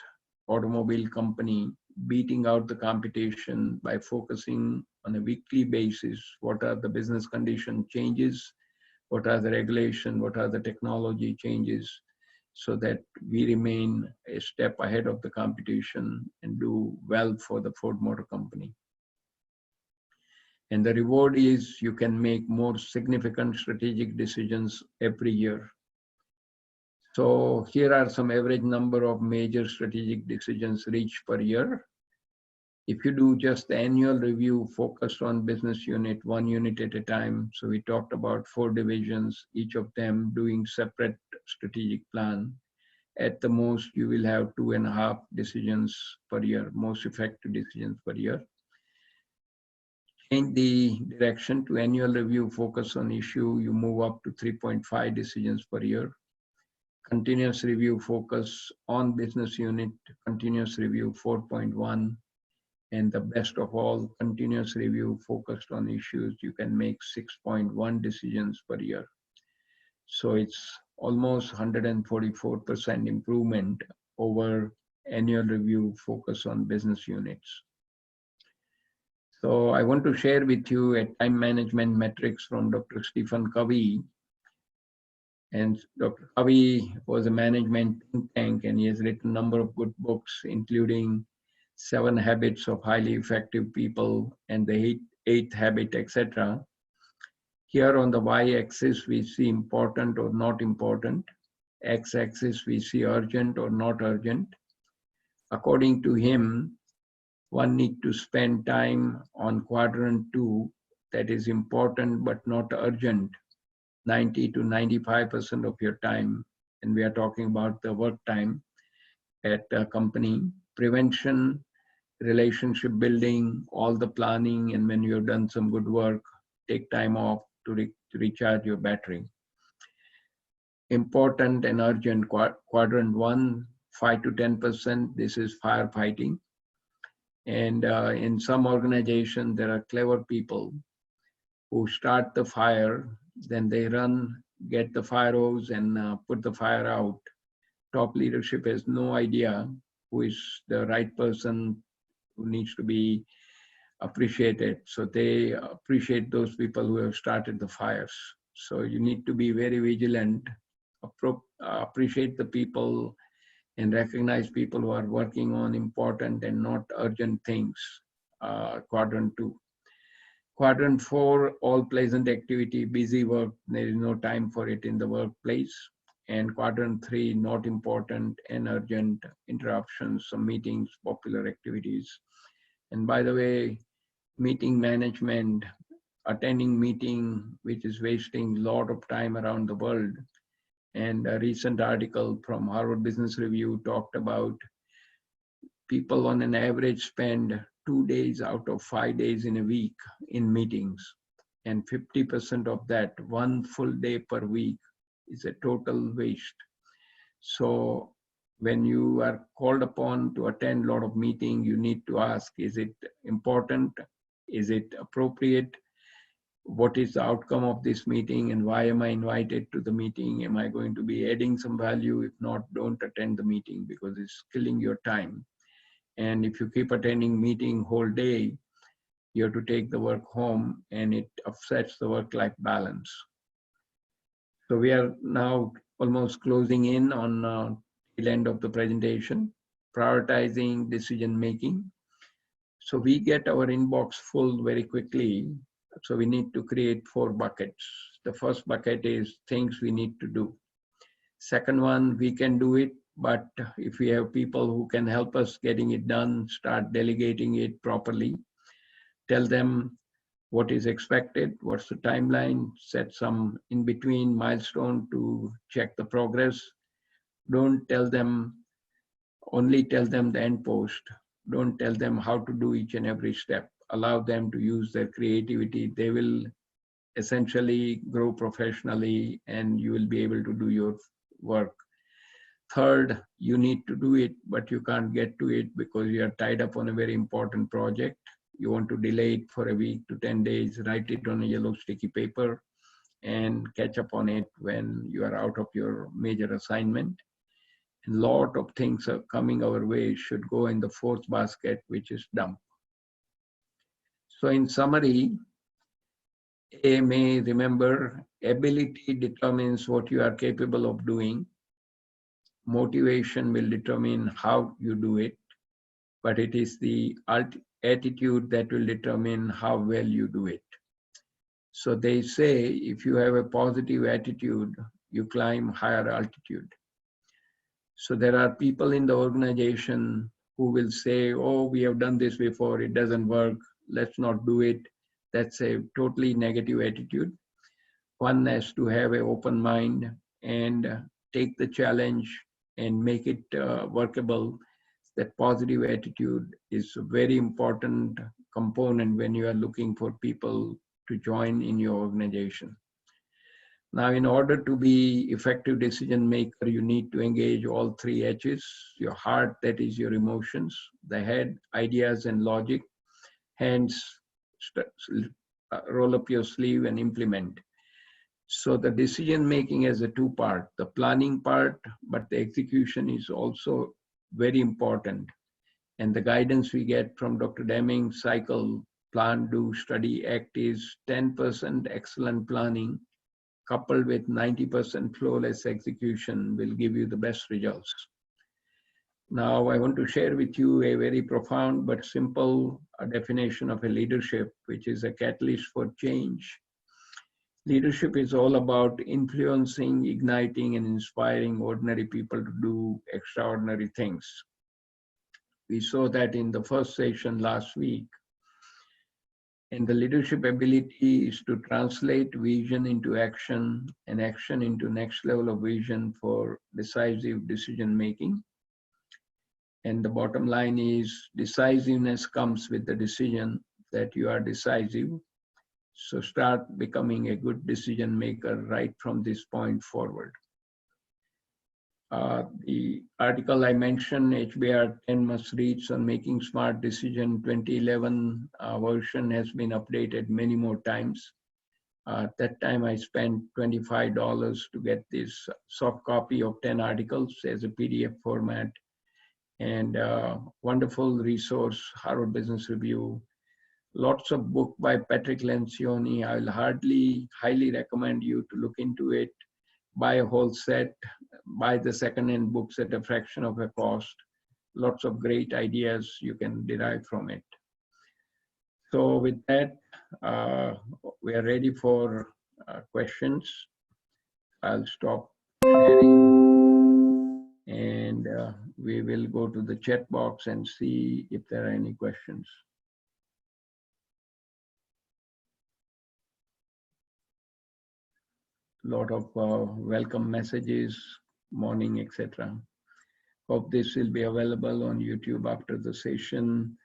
automobile company, beating out the competition by focusing on a weekly basis what are the business condition changes, what are the regulation, what are the technology changes, so that we remain a step ahead of the competition and do well for the Ford Motor Company. And the reward is you can make more significant strategic decisions every year. So here are some average number of major strategic decisions reached per year. If you do just the annual review focused on business unit, 1 unit at a time, so we talked about 4 divisions, each of them doing separate strategic plan. At the most, you will have 2.5 decisions per year, most effective decisions per year. Change the direction to annual review, focus on issue, you move up to 3.5 decisions per year. Continuous review, focus on business unit, continuous review 4.1. And the best of all, continuous review focused on issues, you can make 6.1 decisions per year. So it's almost 144% improvement over annual review focus on business units. So I want to share with you a time management metrics from Dr. Stephen Covey. And Dr. Covey was a management think tank, and he has written a number of good books, including 7 Habits of Highly Effective People and the eighth habit, etc. Here on the y-axis, we see important or not important. X-axis, we see urgent or not urgent. According to him, one needs to spend time on quadrant 2, that is important but not urgent, 90 to 95% of your time. And we are talking about the work time at a company. Prevention, relationship building, all the planning, and when you've done some good work, take time off to recharge your battery. Important and urgent, quadrant 1, 5 to 10%, this is firefighting. And in some organizations, there are clever people who start the fire, then they run, get the fire hose and put the fire out. Top leadership has no idea who is the right person who needs to be appreciated. So they appreciate those people who have started the fires. So you need to be very vigilant, appreciate the people and recognize people who are working on important and not urgent things, quadrant 2. Quadrant 4, all pleasant activity, busy work, there is no time for it in the workplace. And quadrant 3, not important and urgent, interruptions, some meetings, popular activities. And by the way, meeting management, attending meeting, which is wasting a lot of time around the world. And a recent article from Harvard Business Review talked about people on an average spend 2 days out of 5 days in a week in meetings. And 50% of that, 1 full day per week, is a total waste. So when you are called upon to attend a lot of meetings, you need to ask, is it important? Is it appropriate? What is the outcome of this meeting and why am I invited to the meeting? Am I going to be adding some value? If not, don't attend the meeting because it's killing your time. And if you keep attending meeting whole day, you have to take the work home and it upsets the work-life balance. So we are now almost closing in on the end of the presentation, prioritizing decision-making. So we get our inbox full very quickly. So we need to create 4 buckets. The first bucket is things we need to do. Second one, we can do it, but if we have people who can help us getting it done, start delegating it properly. Tell them what is expected, what's the timeline, set some in-between milestone to check the progress. Don't tell them, only tell them the end post. Don't tell them how to do each and every step. Allow them to use their creativity. They will essentially grow professionally and you will be able to do your work. Third, you need to do it, but you can't get to it because you are tied up on a very important project. You want to delay it for a week to 10 days, write it on a yellow sticky paper and catch up on it when you are out of your major assignment. A lot of things are coming our way should go in the 4th basket, which is dump. So in summary, A may remember, ability determines what you are capable of doing. Motivation will determine how you do it, but it is the attitude that will determine how well you do it. So they say, if you have a positive attitude, you climb higher altitude. So there are people in the organization who will say, oh, we have done this before, it doesn't work, let's not do it. That's a totally negative attitude. One has to have an open mind and take the challenge and make it workable. That positive attitude is a very important component when you are looking for people to join in your organization. Now, in order to be effective decision maker, you need to engage all 3 H's, your heart, that is your emotions, the head, ideas and logic, hands, roll up your sleeve and implement. So the decision making has a 2-part, the planning part, but the execution is also very important. And the guidance we get from Dr. Deming's cycle, plan, do, study, act, is 10% excellent planning coupled with 90% flawless execution will give you the best results. Now, I want to share with you a very profound but simple definition of a leadership, which is a catalyst for change. Leadership is all about influencing, igniting, and inspiring ordinary people to do extraordinary things. We saw that in the first session last week. And the leadership ability is to translate vision into action and action into next level of vision for decisive decision making. And the bottom line is decisiveness comes with the decision that you are decisive. So start becoming a good decision maker right from this point forward. The article I mentioned, HBR 10 must reads on making smart decision 2011 version has been updated many more times. At that time, I spent $25 to get this soft copy of 10 articles as a PDF format, and wonderful resource, Harvard Business Review. Lots of book by Patrick Lencioni. I will highly recommend you to look into it. Buy a whole set, buy the second-hand books at a fraction of a cost. Lots of great ideas you can derive from it. So with that, we are ready for questions. I'll stop sharing and we will go to the chat box and see if there are any questions. Lot of welcome messages, morning, etc. Hope this will be available on YouTube after the session.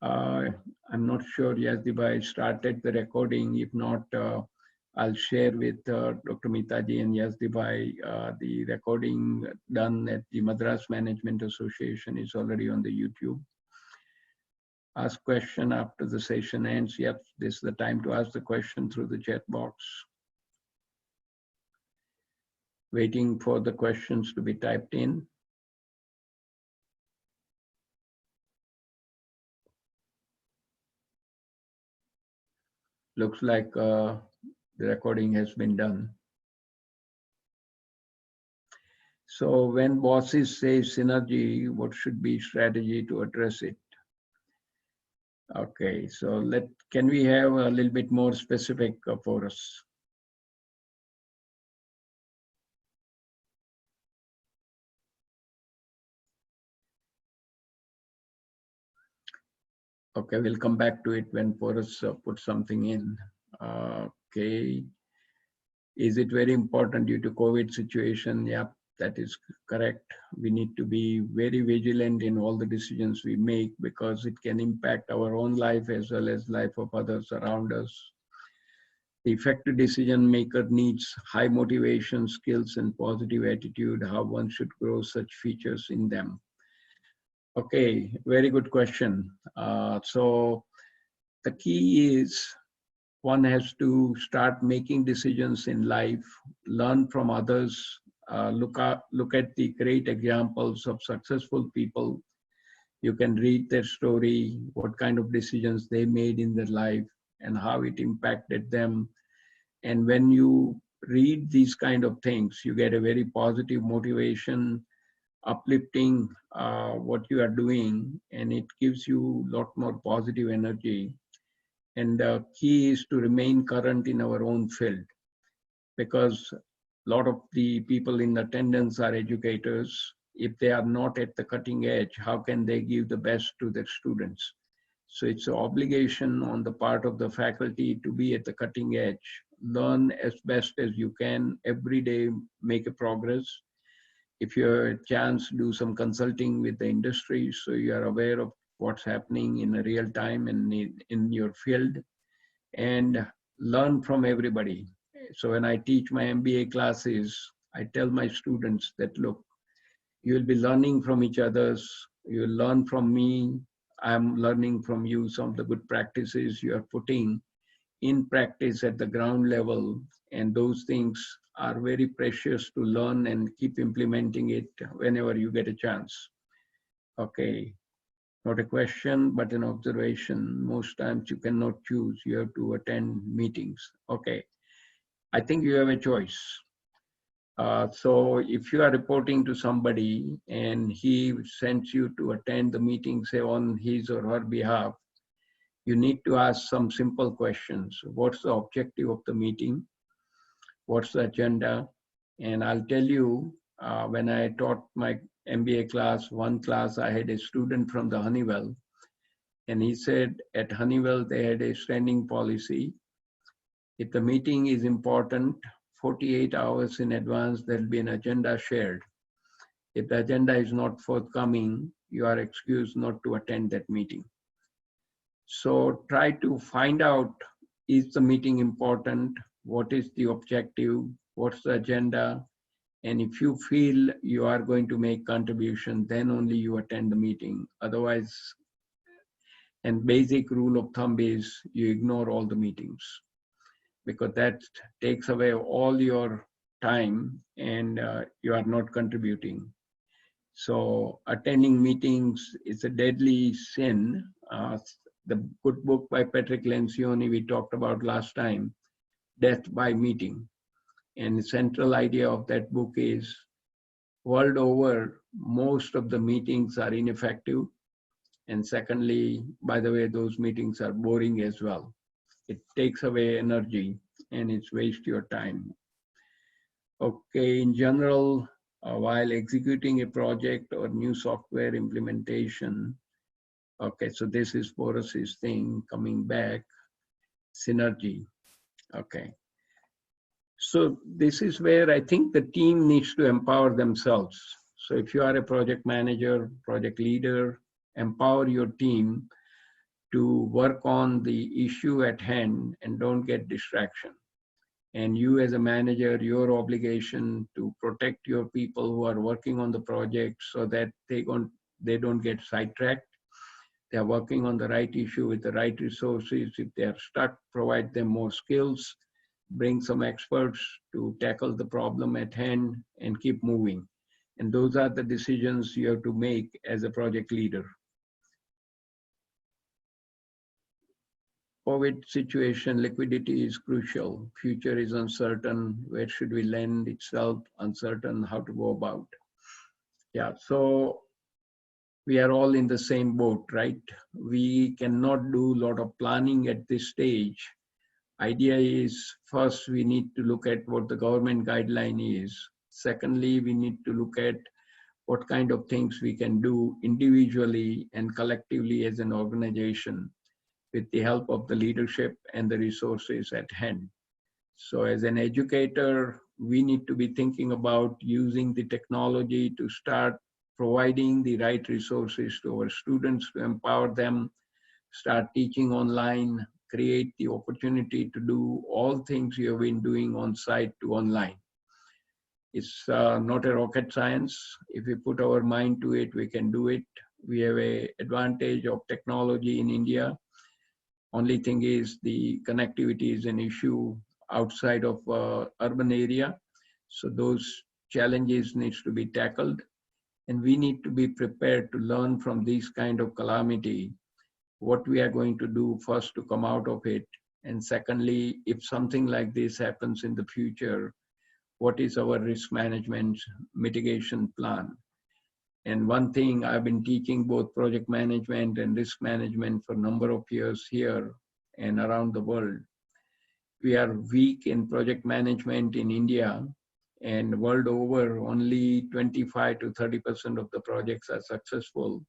I'm not sure Yazdibai started the recording. If not, I'll share with Dr. Mitaji and Yazdibai the recording done at the Madras Management Association is already on the YouTube. Ask question after the session ends. Yep, this is the time to ask the question through the chat box. Waiting for the questions to be typed in. Looks like the recording has been done. So when bosses say synergy, what should be strategy to address it? Okay, so can we have a little bit more specific for us? Okay, we'll come back to it when Porus put something in. Okay. Is it very important due to COVID situation? Yeah, that is correct. We need to be very vigilant in all the decisions we make because it can impact our own life as well as life of others around us. The effective decision maker needs high motivation, skills, and positive attitude, how one should grow such features in them. Okay, very good question. So the key is one has to start making decisions in life, learn from others, look at the great examples of successful people. You can read their story, what kind of decisions they made in their life and how it impacted them. And when you read these kind of things, you get a very positive motivation, uplifting what you are doing, and it gives you a lot more positive energy. And the key is to remain current in our own field, because a lot of the people in attendance are educators. If they are not at the cutting edge, how can they give the best to their students? So it's an obligation on the part of the faculty to be at the cutting edge, learn as best as you can every day, make a progress. If you have a chance, do some consulting with the industry so you are aware of what's happening in real time and in your field, and learn from everybody. So when I teach my MBA classes, I tell my students that, look, you'll be learning from each other's, you'll learn from me, I'm learning from you some of the good practices you are putting in practice at the ground level, and those things are very precious to learn and keep implementing it whenever you get a chance. Okay, not a question, but an observation. Most times you cannot choose, you have to attend meetings. Okay, I think you have a choice. So if you are reporting to somebody and he sends you to attend the meeting, say on his or her behalf, you need to ask some simple questions. What's the objective of the meeting? What's the agenda? And I'll tell you, when I taught my MBA class, one class, I had a student from the Honeywell, and he said at Honeywell, they had a standing policy. If the meeting is important, 48 hours in advance, there'll be an agenda shared. If the agenda is not forthcoming, you are excused not to attend that meeting. So try to find out, is the meeting important? What is the objective? What's the agenda? And if you feel you are going to make contribution, then only you attend the meeting. Otherwise, and basic rule of thumb is you ignore all the meetings, because that takes away all your time and you are not contributing. So attending meetings is a deadly sin. The good book by Patrick Lencioni we talked about last time, Death by Meeting. And the central idea of that book is, world over, most of the meetings are ineffective. And secondly, by the way, those meetings are boring as well. It takes away energy and it's waste your time. Okay, in general, while executing a project or new software implementation, okay, so this is Boris's thing coming back, synergy. Okay. So this is where I think the team needs to empower themselves. So if you are a project manager, project leader, empower your team to work on the issue at hand and don't get distraction. And you as a manager, your obligation to protect your people who are working on the project so that they don't get sidetracked. They are working on the right issue with the right resources. If they are stuck, provide them more skills, bring some experts to tackle the problem at hand and keep moving. And those are the decisions you have to make as a project leader. COVID situation, liquidity is crucial. Future is uncertain. Where should we lend itself? Uncertain how to go about. Yeah, so we are all in the same boat, right? We cannot do a lot of planning at this stage. Idea is, first, we need to look at what the government guideline is. Secondly, we need to look at what kind of things we can do individually and collectively as an organization with the help of the leadership and the resources at hand. So as an educator, we need to be thinking about using the technology to start providing the right resources to our students to empower them, start teaching online, create the opportunity to do all things you have been doing on site to online. It's not a rocket science. If we put our mind to it, we can do it. We have an advantage of technology in India. Only thing is the connectivity is an issue outside of urban area. So those challenges needs to be tackled. And we need to be prepared to learn from these kind of calamity, what we are going to do first to come out of it. And secondly, if something like this happens in the future, what is our risk management mitigation plan? And one thing I've been teaching both project management and risk management for a number of years here and around the world. We are weak in project management in India, and world over, only 25 to 30% of the projects are successful.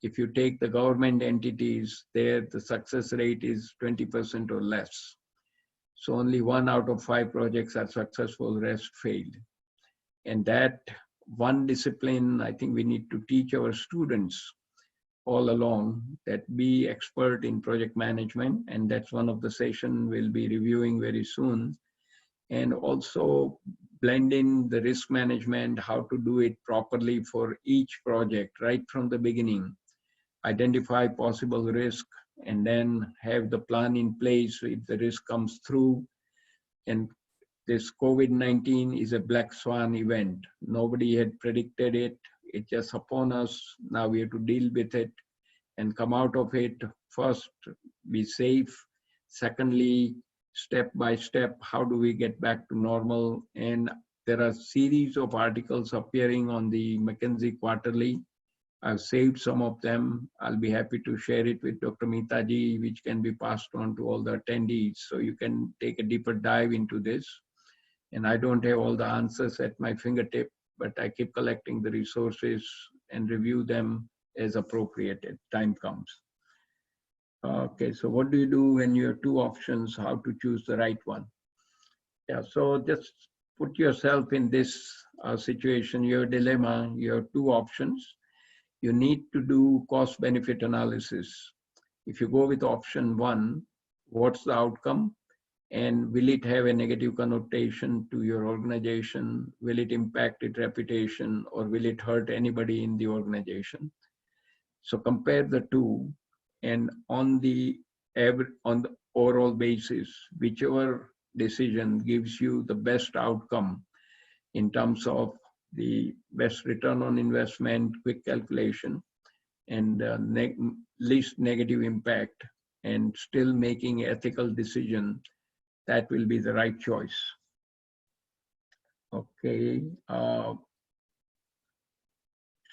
If you take the government entities, there the success rate is 20% or less. So only 1 out of 5 projects are successful, rest failed. And that one discipline, I think we need to teach our students all along, that be expert in project management. And that's one of the sessions we'll be reviewing very soon. And also blend in the risk management, how to do it properly for each project right from the beginning. Identify possible risk and then have the plan in place if the risk comes through. And this COVID-19 is a black swan event. Nobody had predicted it. It's just upon us. Now we have to deal with it and come out of it. First, be safe. Secondly, step by step, how do we get back to normal? And there are a series of articles appearing on the McKinsey Quarterly. I've saved some of them. I'll be happy to share it with Dr. Mitaji, which can be passed on to all the attendees. So you can take a deeper dive into this. And I don't have all the answers at my fingertip, but I keep collecting the resources and review them as appropriate as time comes. Okay, so what do you do when you have 2 options, how to choose the right one? Yeah, so just put yourself in this situation, your dilemma, you have 2 options. You need to do cost benefit analysis. If you go with option 1, what's the outcome? And will it have a negative connotation to your organization? Will it impact its reputation, or will it hurt anybody in the organization? So compare the two, and on the overall basis, whichever decision gives you the best outcome in terms of the best return on investment, quick calculation, and least negative impact, and still making ethical decision, that will be the right choice. Okay,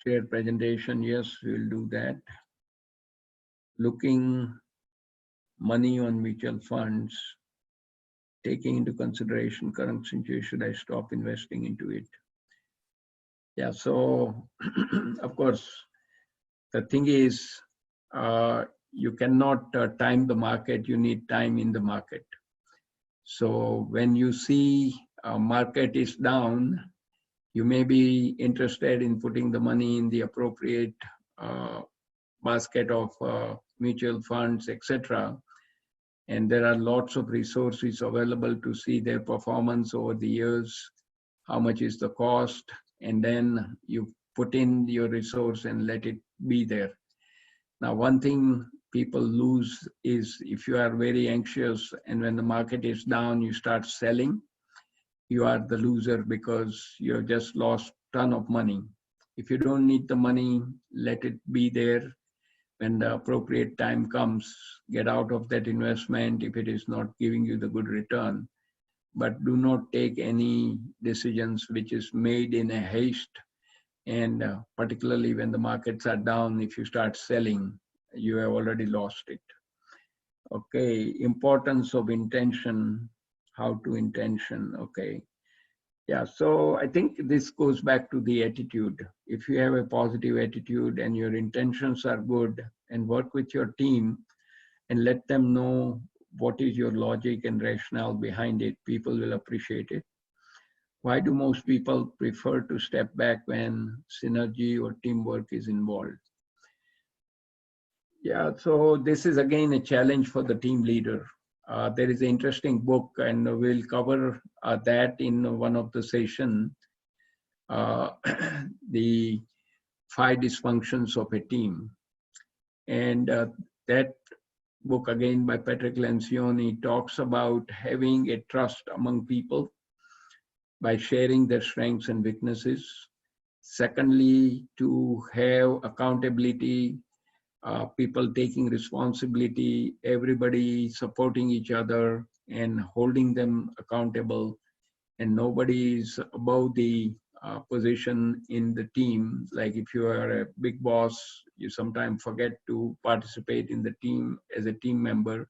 share presentation, yes, we'll do that. Looking money on mutual funds, taking into consideration current situation, should I stop investing into it? Yeah, so of course, the thing is, you cannot time the market, you need time in the market. So when you see a market is down, you may be interested in putting the money in the appropriate basket of mutual funds, etc. And there are lots of resources available to see their performance over the years, how much is the cost, and then you put in your resource and let it be there. Now, one thing people lose is if you are very anxious and when the market is down, you start selling, you are the loser because you have just lost a ton of money. If you don't need the money, let it be there. When the appropriate time comes, get out of that investment if it is not giving you the good return. But do not take any decisions which is made in a haste. And particularly when the markets are down, if you start selling, you have already lost it. Okay, importance of intention, how to intention, okay. Yeah, so I think this goes back to the attitude. If you have a positive attitude and your intentions are good, and work with your team and let them know what is your logic and rationale behind it, people will appreciate it. Why do most people prefer to step back when synergy or teamwork is involved? Yeah, so this is again a challenge for the team leader. There is an interesting book, and we'll cover that in one of the session. The 5 dysfunctions of a team. And that book, again by Patrick Lencioni, talks about having a trust among people by sharing their strengths and weaknesses. Secondly, to have accountability, people taking responsibility, everybody supporting each other and holding them accountable, and nobody is above the position in the team. Like if you are a big boss, you sometimes forget to participate in the team as a team member.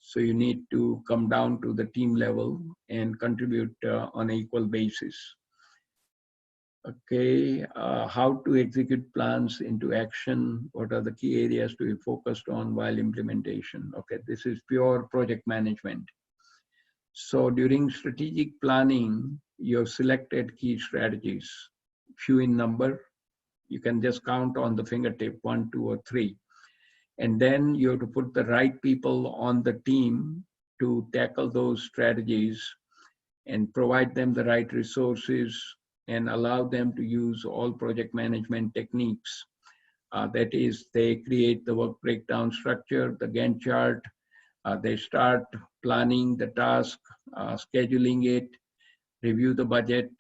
So you need to come down to the team level and contribute on an equal basis. Okay, how to execute plans into action? What are the key areas to be focused on while implementation? Okay, this is pure project management. So during strategic planning, you've selected key strategies, few in number. You can just count on the fingertip, 1, 2, or 3. And then you have to put the right people on the team to tackle those strategies and provide them the right resources and allow them to use all project management techniques. That is, they create the work breakdown structure, the Gantt chart, they start planning the task, scheduling it, review the budget,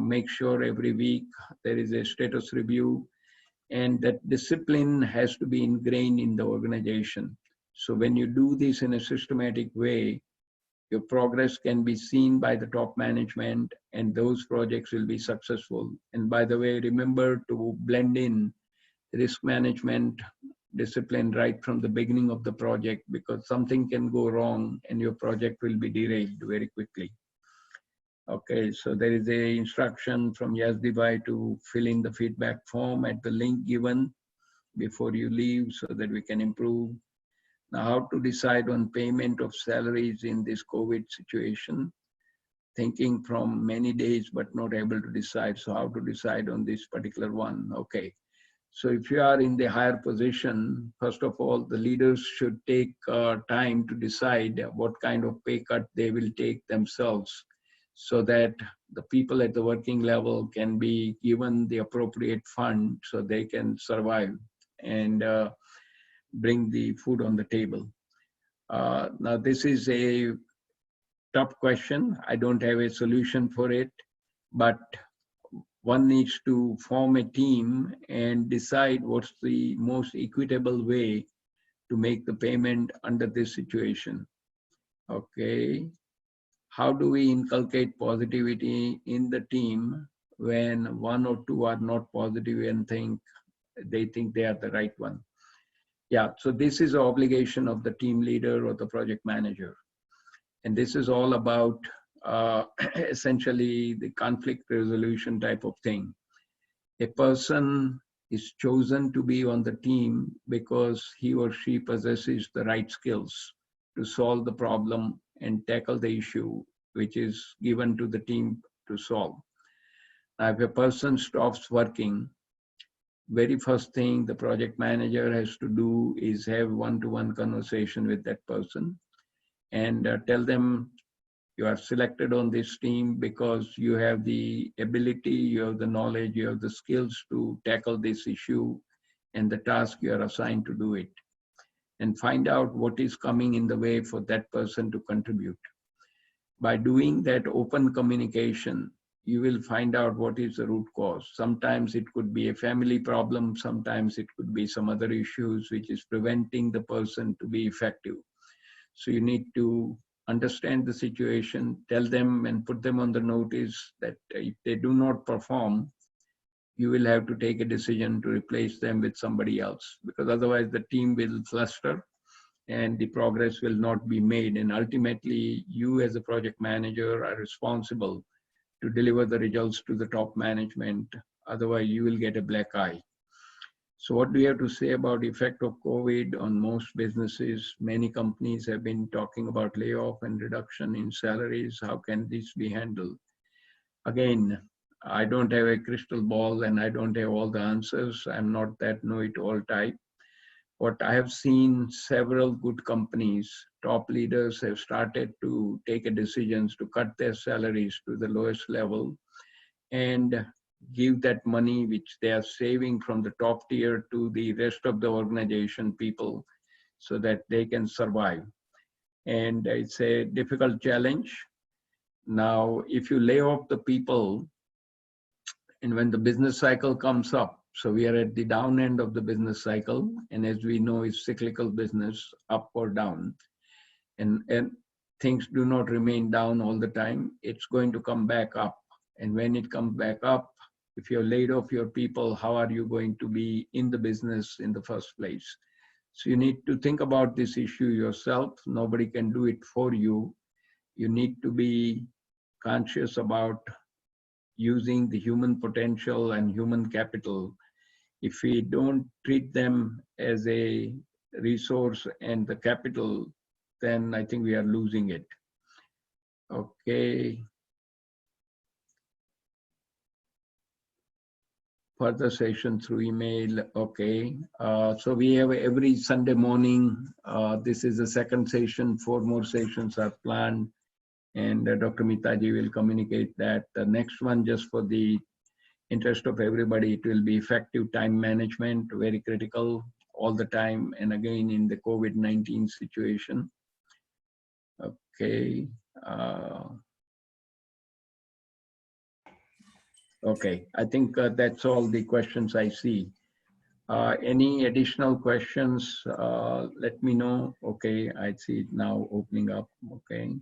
make sure every week there is a status review, and that discipline has to be ingrained in the organization. So when you do this in a systematic way, your progress can be seen by the top management and those projects will be successful. And by the way, remember to blend in risk management discipline right from the beginning of the project, because something can go wrong and your project will be derailed very quickly. Okay, so there is a instruction from Yazdibai to fill in the feedback form at the link given before you leave so that we can improve. Now, how to decide on payment of salaries in this COVID situation? Thinking from many days, but not able to decide. So how to decide on this particular one? Okay. So if you are in the higher position, first of all, the leaders should take time to decide what kind of pay cut they will take themselves so that the people at the working level can be given the appropriate fund so they can survive and bring the food on the table. Now, this is a tough question. I don't have a solution for it, but one needs to form a team and decide what's the most equitable way to make the payment under this situation. Okay. How do we inculcate positivity in the team when 1 or 2 are not positive and they think they are the right one? Yeah, so this is an obligation of the team leader or the project manager. And this is all about essentially the conflict resolution type of thing. A person is chosen to be on the team because he or she possesses the right skills to solve the problem and tackle the issue which is given to the team to solve. Now, if a person stops working, very first thing the project manager has to do is have one-to-one conversation with that person and tell them you are selected on this team because you have the ability, you have the knowledge, you have the skills to tackle this issue and the task you are assigned to do it. And find out what is coming in the way for that person to contribute. By doing that open communication, you will find out what is the root cause. Sometimes it could be a family problem, sometimes it could be some other issues which is preventing the person to be effective. So you need to understand the situation, tell them and put them on the notice that if they do not perform, you will have to take a decision to replace them with somebody else, because otherwise the team will fluster and the progress will not be made. And ultimately, you as a project manager are responsible to deliver the results to the top management. Otherwise, you will get a black eye. So what do you have to say about the effect of COVID on most businesses? Many companies have been talking about layoff and reduction in salaries. How can this be handled? Again, I don't have a crystal ball and I don't have all the answers. I'm not that know-it-all type. What I have seen, several good companies, top leaders have started to take a decisions to cut their salaries to the lowest level and give that money which they are saving from the top tier to the rest of the organization people so that they can survive. And it's a difficult challenge. Now, if you lay off the people, and when the business cycle comes up, so we are at the down end of the business cycle, and as we know, it's cyclical business, up or down, and things do not remain down all the time. It's going to come back up. And when it comes back up, if you're laid off your people, how are you going to be in the business in the first place? So you need to think about this issue yourself. Nobody can do it for you. You need to be conscious about using the human potential and human capital. If we don't treat them as a resource and the capital, then I think we are losing it. Okay. Further session through email. Okay. So we have every Sunday morning. This is the second session. 4 more sessions are planned. And Dr. Mitaji will communicate that. The next one, just for the interest of everybody, it will be effective time management, very critical all the time. And again, in the COVID-19 situation. Okay. Okay, I think that's all the questions I see. Any additional questions? Let me know. Okay, I see it now opening up. Okay.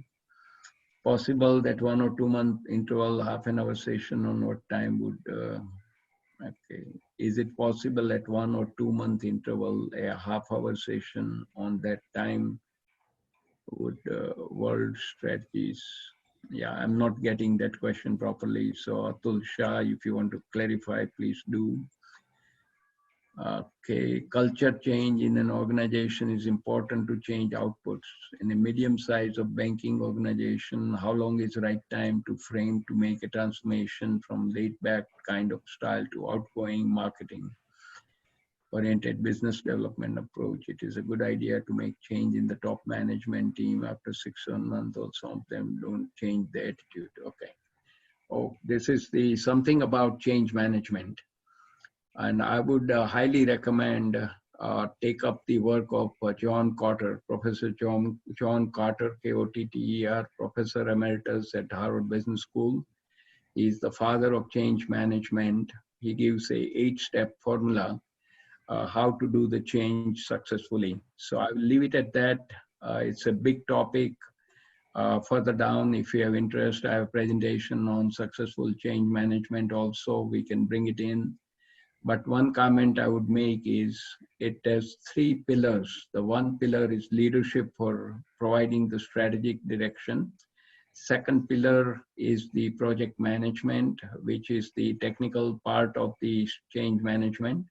Possible that 1 or 2 month interval, half an hour session on what time would, okay. Is it possible at 1 or 2 month interval, a half-hour session on that time would world strategies? Yeah, I'm not getting that question properly. So Atul Shah, if you want to clarify, please do. Okay, culture change in an organization is important to change outputs. In a medium size of banking organization, how long is the right time to frame to make a transformation from laid back kind of style to outgoing marketing oriented business development approach? It is a good idea to make change in the top management team after 6 months, or some of them don't change the attitude. Okay. Oh, this is the something about change management. And I would highly recommend take up the work of John Kotter, Professor John Kotter, K-O-T-T-E-R, Professor Emeritus at Harvard Business School. He's the father of change management. He gives a 8-step formula how to do the change successfully. So I will leave it at that. It's a big topic. Further down, if you have interest, I have a presentation on successful change management also. We can bring it in. But one comment I would make is it has three pillars. The one pillar is leadership for providing the strategic direction. Second pillar is the project management, which is the technical part of the change management.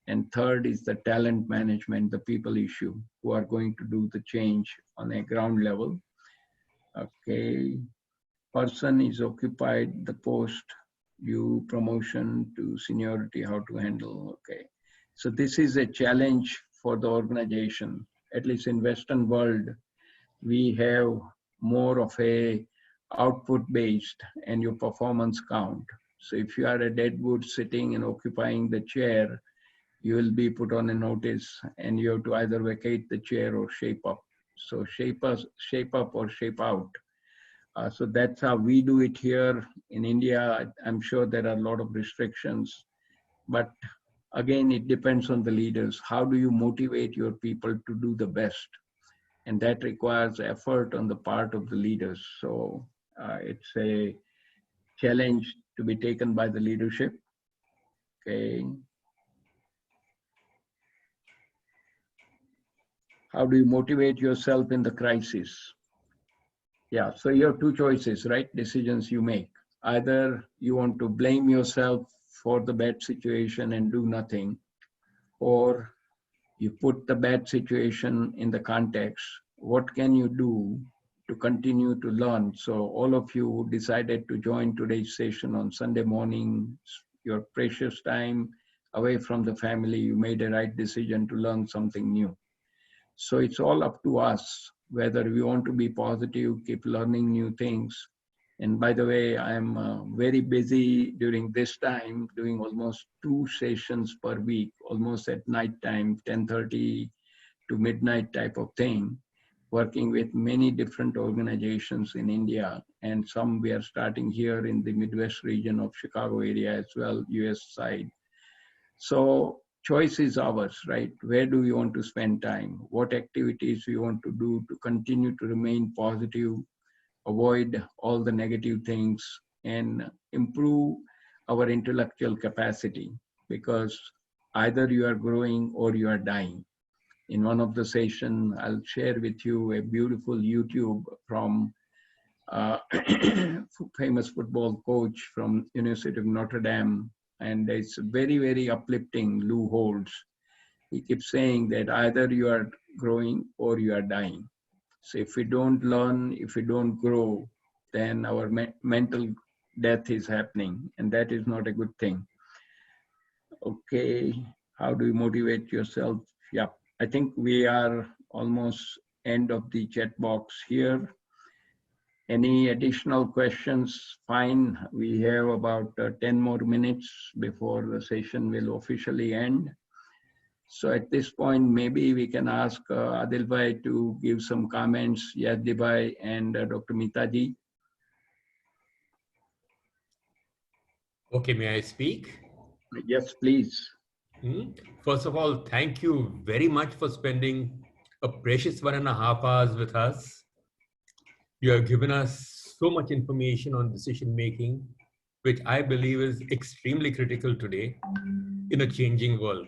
And third is the talent management, the people issue, who are going to do the change on a ground level. Okay, person is occupied the post, due promotion to seniority, how to handle, okay. So this is a challenge for the organization. At least in Western world, we have more of a output based and your performance count. So if you are a deadwood sitting and occupying the chair, you will be put on a notice and you have to either vacate the chair or shape up. So shape up or shape out. So that's how we do it here in India. I'm sure there are a lot of restrictions, but again, it depends on the leaders. How do you motivate your people to do the best? And that requires effort on the part of the leaders. So it's a challenge to be taken by the leadership. Okay. How do you motivate yourself in the crisis? Yeah, so you have two choices, right? Decisions you make. Either you want to blame yourself for the bad situation and do nothing, or you put the bad situation in the context. What can you do to continue to learn? So all of you who decided to join today's session on Sunday morning, your precious time away from the family, you made a right decision to learn something new. So it's all up to us whether we want to be positive, keep learning new things. And by the way, I'm very busy during this time, doing almost 2 sessions per week, almost at night time, 10:30 to midnight type of thing, working with many different organizations in India. And some we are starting here in the Midwest region of Chicago area as well, US side. So choice is ours, right? Where do we want to spend time? What activities we want to do to continue to remain positive, avoid all the negative things, and improve our intellectual capacity, because either you are growing or you are dying. In one of the sessions, I'll share with you a beautiful YouTube from famous football coach from University of Notre Dame, and it's very, very uplifting. Lou Holtz. He keeps saying that either you are growing or you are dying. So if we don't learn, if we don't grow, then our mental death is happening, and that is not a good thing. Okay, how do you motivate yourself? Yeah, I think we are almost end of the chat box here. Any additional questions? Fine. We have about 10 more minutes before the session will officially end. So at this point, maybe we can ask Adil Bhai to give some comments, Yaddi Bhai and Dr. Mitaji. Okay, may I speak? Yes, please. First of all, thank you very much for spending a precious 1.5 hours with us. You have given us so much information on decision making, which I believe is extremely critical today in a changing world.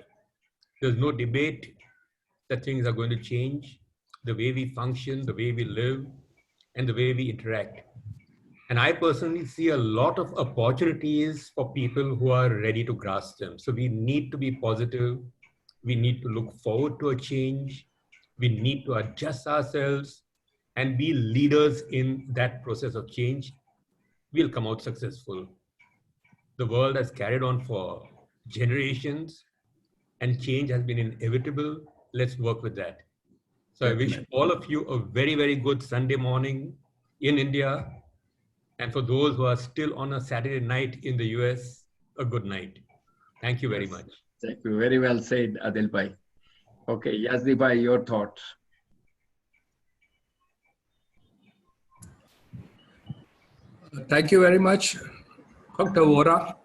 There's no debate that things are going to change, the way we function, the way we live, and the way we interact. And I personally see a lot of opportunities for people who are ready to grasp them. So we need to be positive. We need to look forward to a change. We need to adjust ourselves and be leaders in that process of change. We'll come out successful. The world has carried on for generations and change has been inevitable. Let's work with that. So I wish all of you a very, very good Sunday morning in India. And for those who are still on a Saturday night in the US, a good night. Thank you very much. Thank you. Very well said, Adil Bhai. Okay, Yazdi Bhai, your thoughts. Thank you very much, Dr. Vora.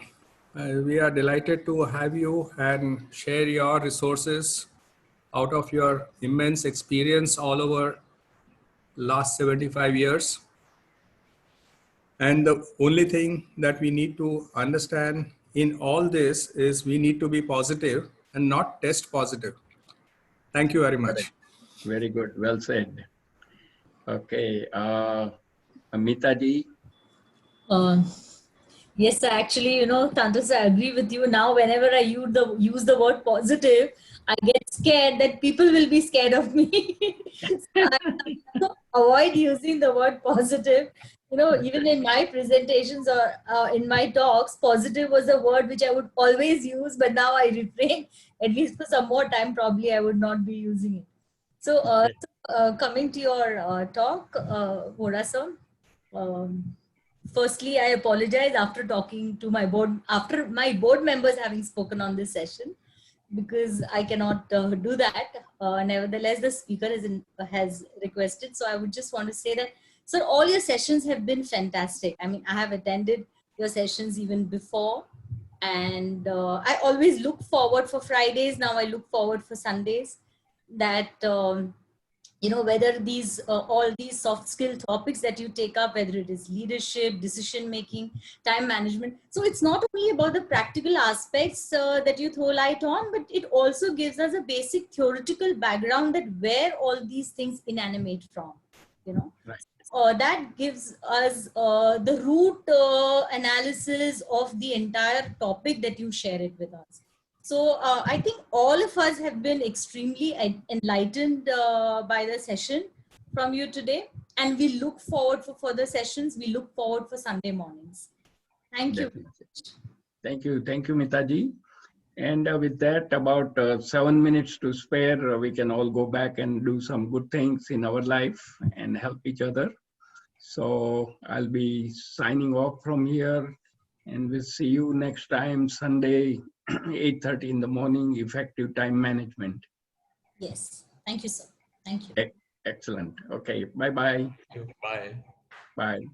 We are delighted to have you and share your resources out of your immense experience all over last 75 years. And the only thing that we need to understand in all this is we need to be positive and not test positive. Thank you very much. Very good. Well said. Okay. Amita ji. Yes, sir. Actually, Tantra, I agree with you. Now, whenever I use the word positive, I get scared that people will be scared of me. So I avoid using the word positive. Even in my presentations or in my talks, positive was a word which I would always use, but now I refrain. At least for some more time, probably I would not be using it. So, coming to your talk, Vora sir. Firstly, I apologize after talking to after my board members having spoken on this session, because I cannot do that. Nevertheless, the speaker has requested. So I would just want to say that, sir, all your sessions have been fantastic. I mean, I have attended your sessions even before, and I always look forward for Fridays. Now I look forward for Sundays. That whether these all these soft skill topics that you take up, whether it is leadership, decision making, time management, so it's not only about the practical aspects that you throw light on, but it also gives us a basic theoretical background that where all these things emanate from. Right. That gives us the root analysis of the entire topic that you share it with us. So I think all of us have been extremely enlightened by the session from you today, and we look forward for further sessions. We look forward for Sunday mornings. Thank you. Definitely. Thank you. Thank you, Mitaji. And with that, about 7 minutes to spare, we can all go back and do some good things in our life and help each other. So I'll be signing off from here, and we'll see you next time, Sunday, 8:30 in the morning, effective time management. Yes. Thank you, sir. Thank you. Excellent. Okay. Bye-bye. Bye. Bye.